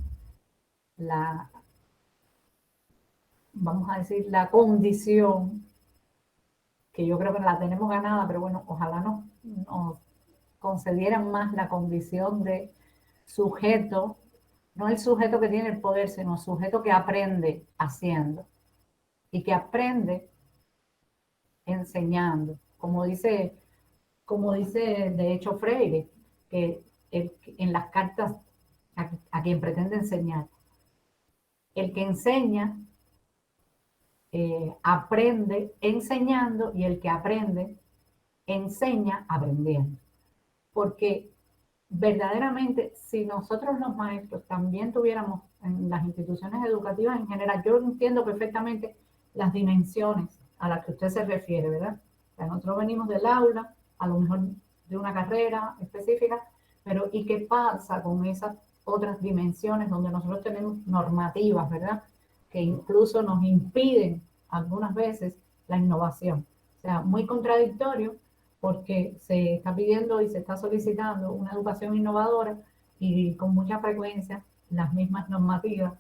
vamos a decir, la condición, que yo creo que la tenemos ganada, pero bueno, ojalá nos concedieran más la condición de sujeto, no el sujeto que tiene el poder, sino el sujeto que aprende haciendo, y que aprende enseñando, como dice de hecho Freire, que en las cartas a quien pretende enseñar, el que enseña aprende enseñando, y el que aprende enseña aprendiendo. Porque verdaderamente, si nosotros los maestros también tuviéramos en las instituciones educativas en general, yo entiendo perfectamente las dimensiones a las que usted se refiere, ¿verdad? O sea, nosotros venimos del aula, a lo mejor de una carrera específica, pero ¿y qué pasa con esas otras dimensiones donde nosotros tenemos normativas, ¿verdad? Que incluso nos impiden algunas veces la innovación. O sea, muy contradictorio, porque se está pidiendo y se está solicitando una educación innovadora, y con mucha frecuencia las mismas normativas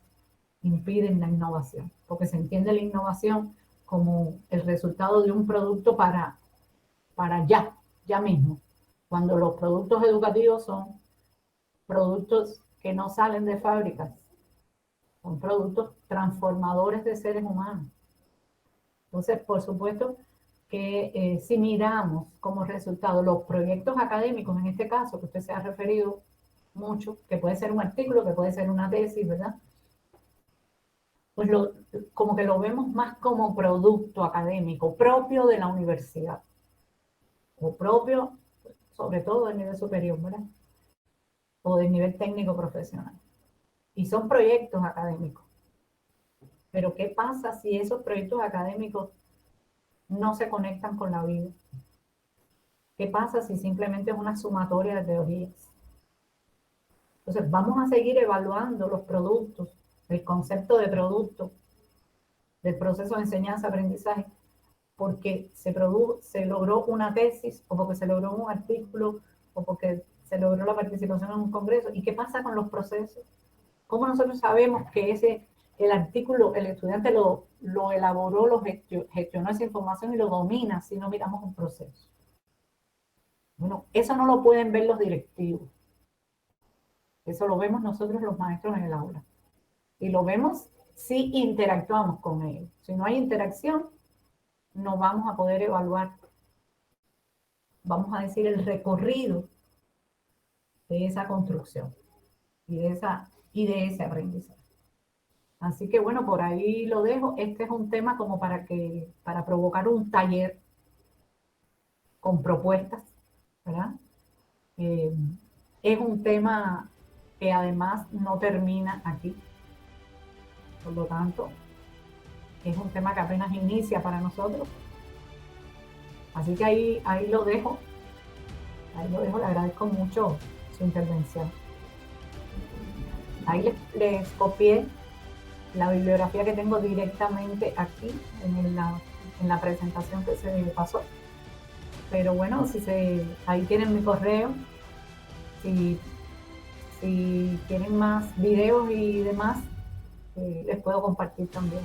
impiden la innovación, porque se entiende la innovación como el resultado de un producto para ya mismo, cuando los productos educativos son productos que no salen de fábricas. Son productos transformadores de seres humanos. Entonces, por supuesto que si miramos como resultado los proyectos académicos, en este caso, que usted se ha referido mucho, que puede ser un artículo, que puede ser una tesis, ¿verdad? Pues como que lo vemos más como producto académico, propio de la universidad, o propio, sobre todo del nivel superior, ¿verdad? O del nivel técnico profesional. Y son proyectos académicos. Pero ¿qué pasa si esos proyectos académicos no se conectan con la vida? ¿Qué pasa si simplemente es una sumatoria de teorías? Entonces, vamos a seguir evaluando los productos, el concepto de producto, del proceso de enseñanza-aprendizaje, porque se logró una tesis, o porque se logró un artículo, o porque se logró la participación en un congreso. ¿Y qué pasa con los procesos? ¿Cómo nosotros sabemos que el artículo, el estudiante lo elaboró, lo gestionó esa información y lo domina si no miramos un proceso? Bueno, eso no lo pueden ver los directivos. Eso lo vemos nosotros los maestros en el aula. Y lo vemos si interactuamos con ellos. Si no hay interacción, no vamos a poder evaluar, vamos a decir, el recorrido de esa construcción y de ese aprendizaje. Así que bueno, por ahí lo dejo. Este es un tema como para provocar un taller con propuestas, ¿verdad? Es un tema que además no termina aquí. Por lo tanto, es un tema que apenas inicia para nosotros. Así que ahí lo dejo. Ahí lo dejo, le agradezco mucho su intervención. Ahí les copié la bibliografía que tengo directamente aquí en la presentación que se pasó. Pero bueno, ahí tienen mi correo. Si quieren más videos y demás, les puedo compartir también.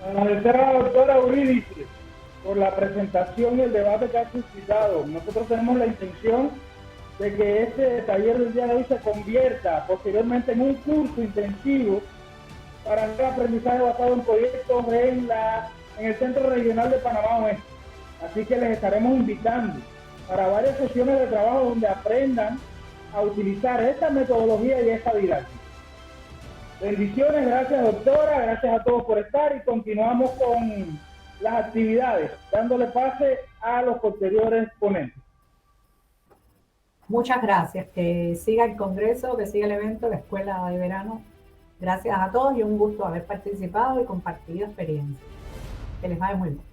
Agradecer a la doctora Eurídice por la presentación y el debate que ha suscitado. Nosotros tenemos la intención de que este taller del día de hoy se convierta posteriormente en un curso intensivo para hacer aprendizaje basado en proyectos en el Centro Regional de Panamá Oeste. Así que les estaremos invitando para varias sesiones de trabajo donde aprendan a utilizar esta metodología y esta didáctica. Bendiciones, gracias doctora, gracias a todos por estar y continuamos con las actividades, dándole pase a los posteriores ponentes. Muchas gracias, que siga el congreso, que siga el evento, la escuela de verano. Gracias a todos y un gusto haber participado y compartido experiencias. Que les vaya muy bien.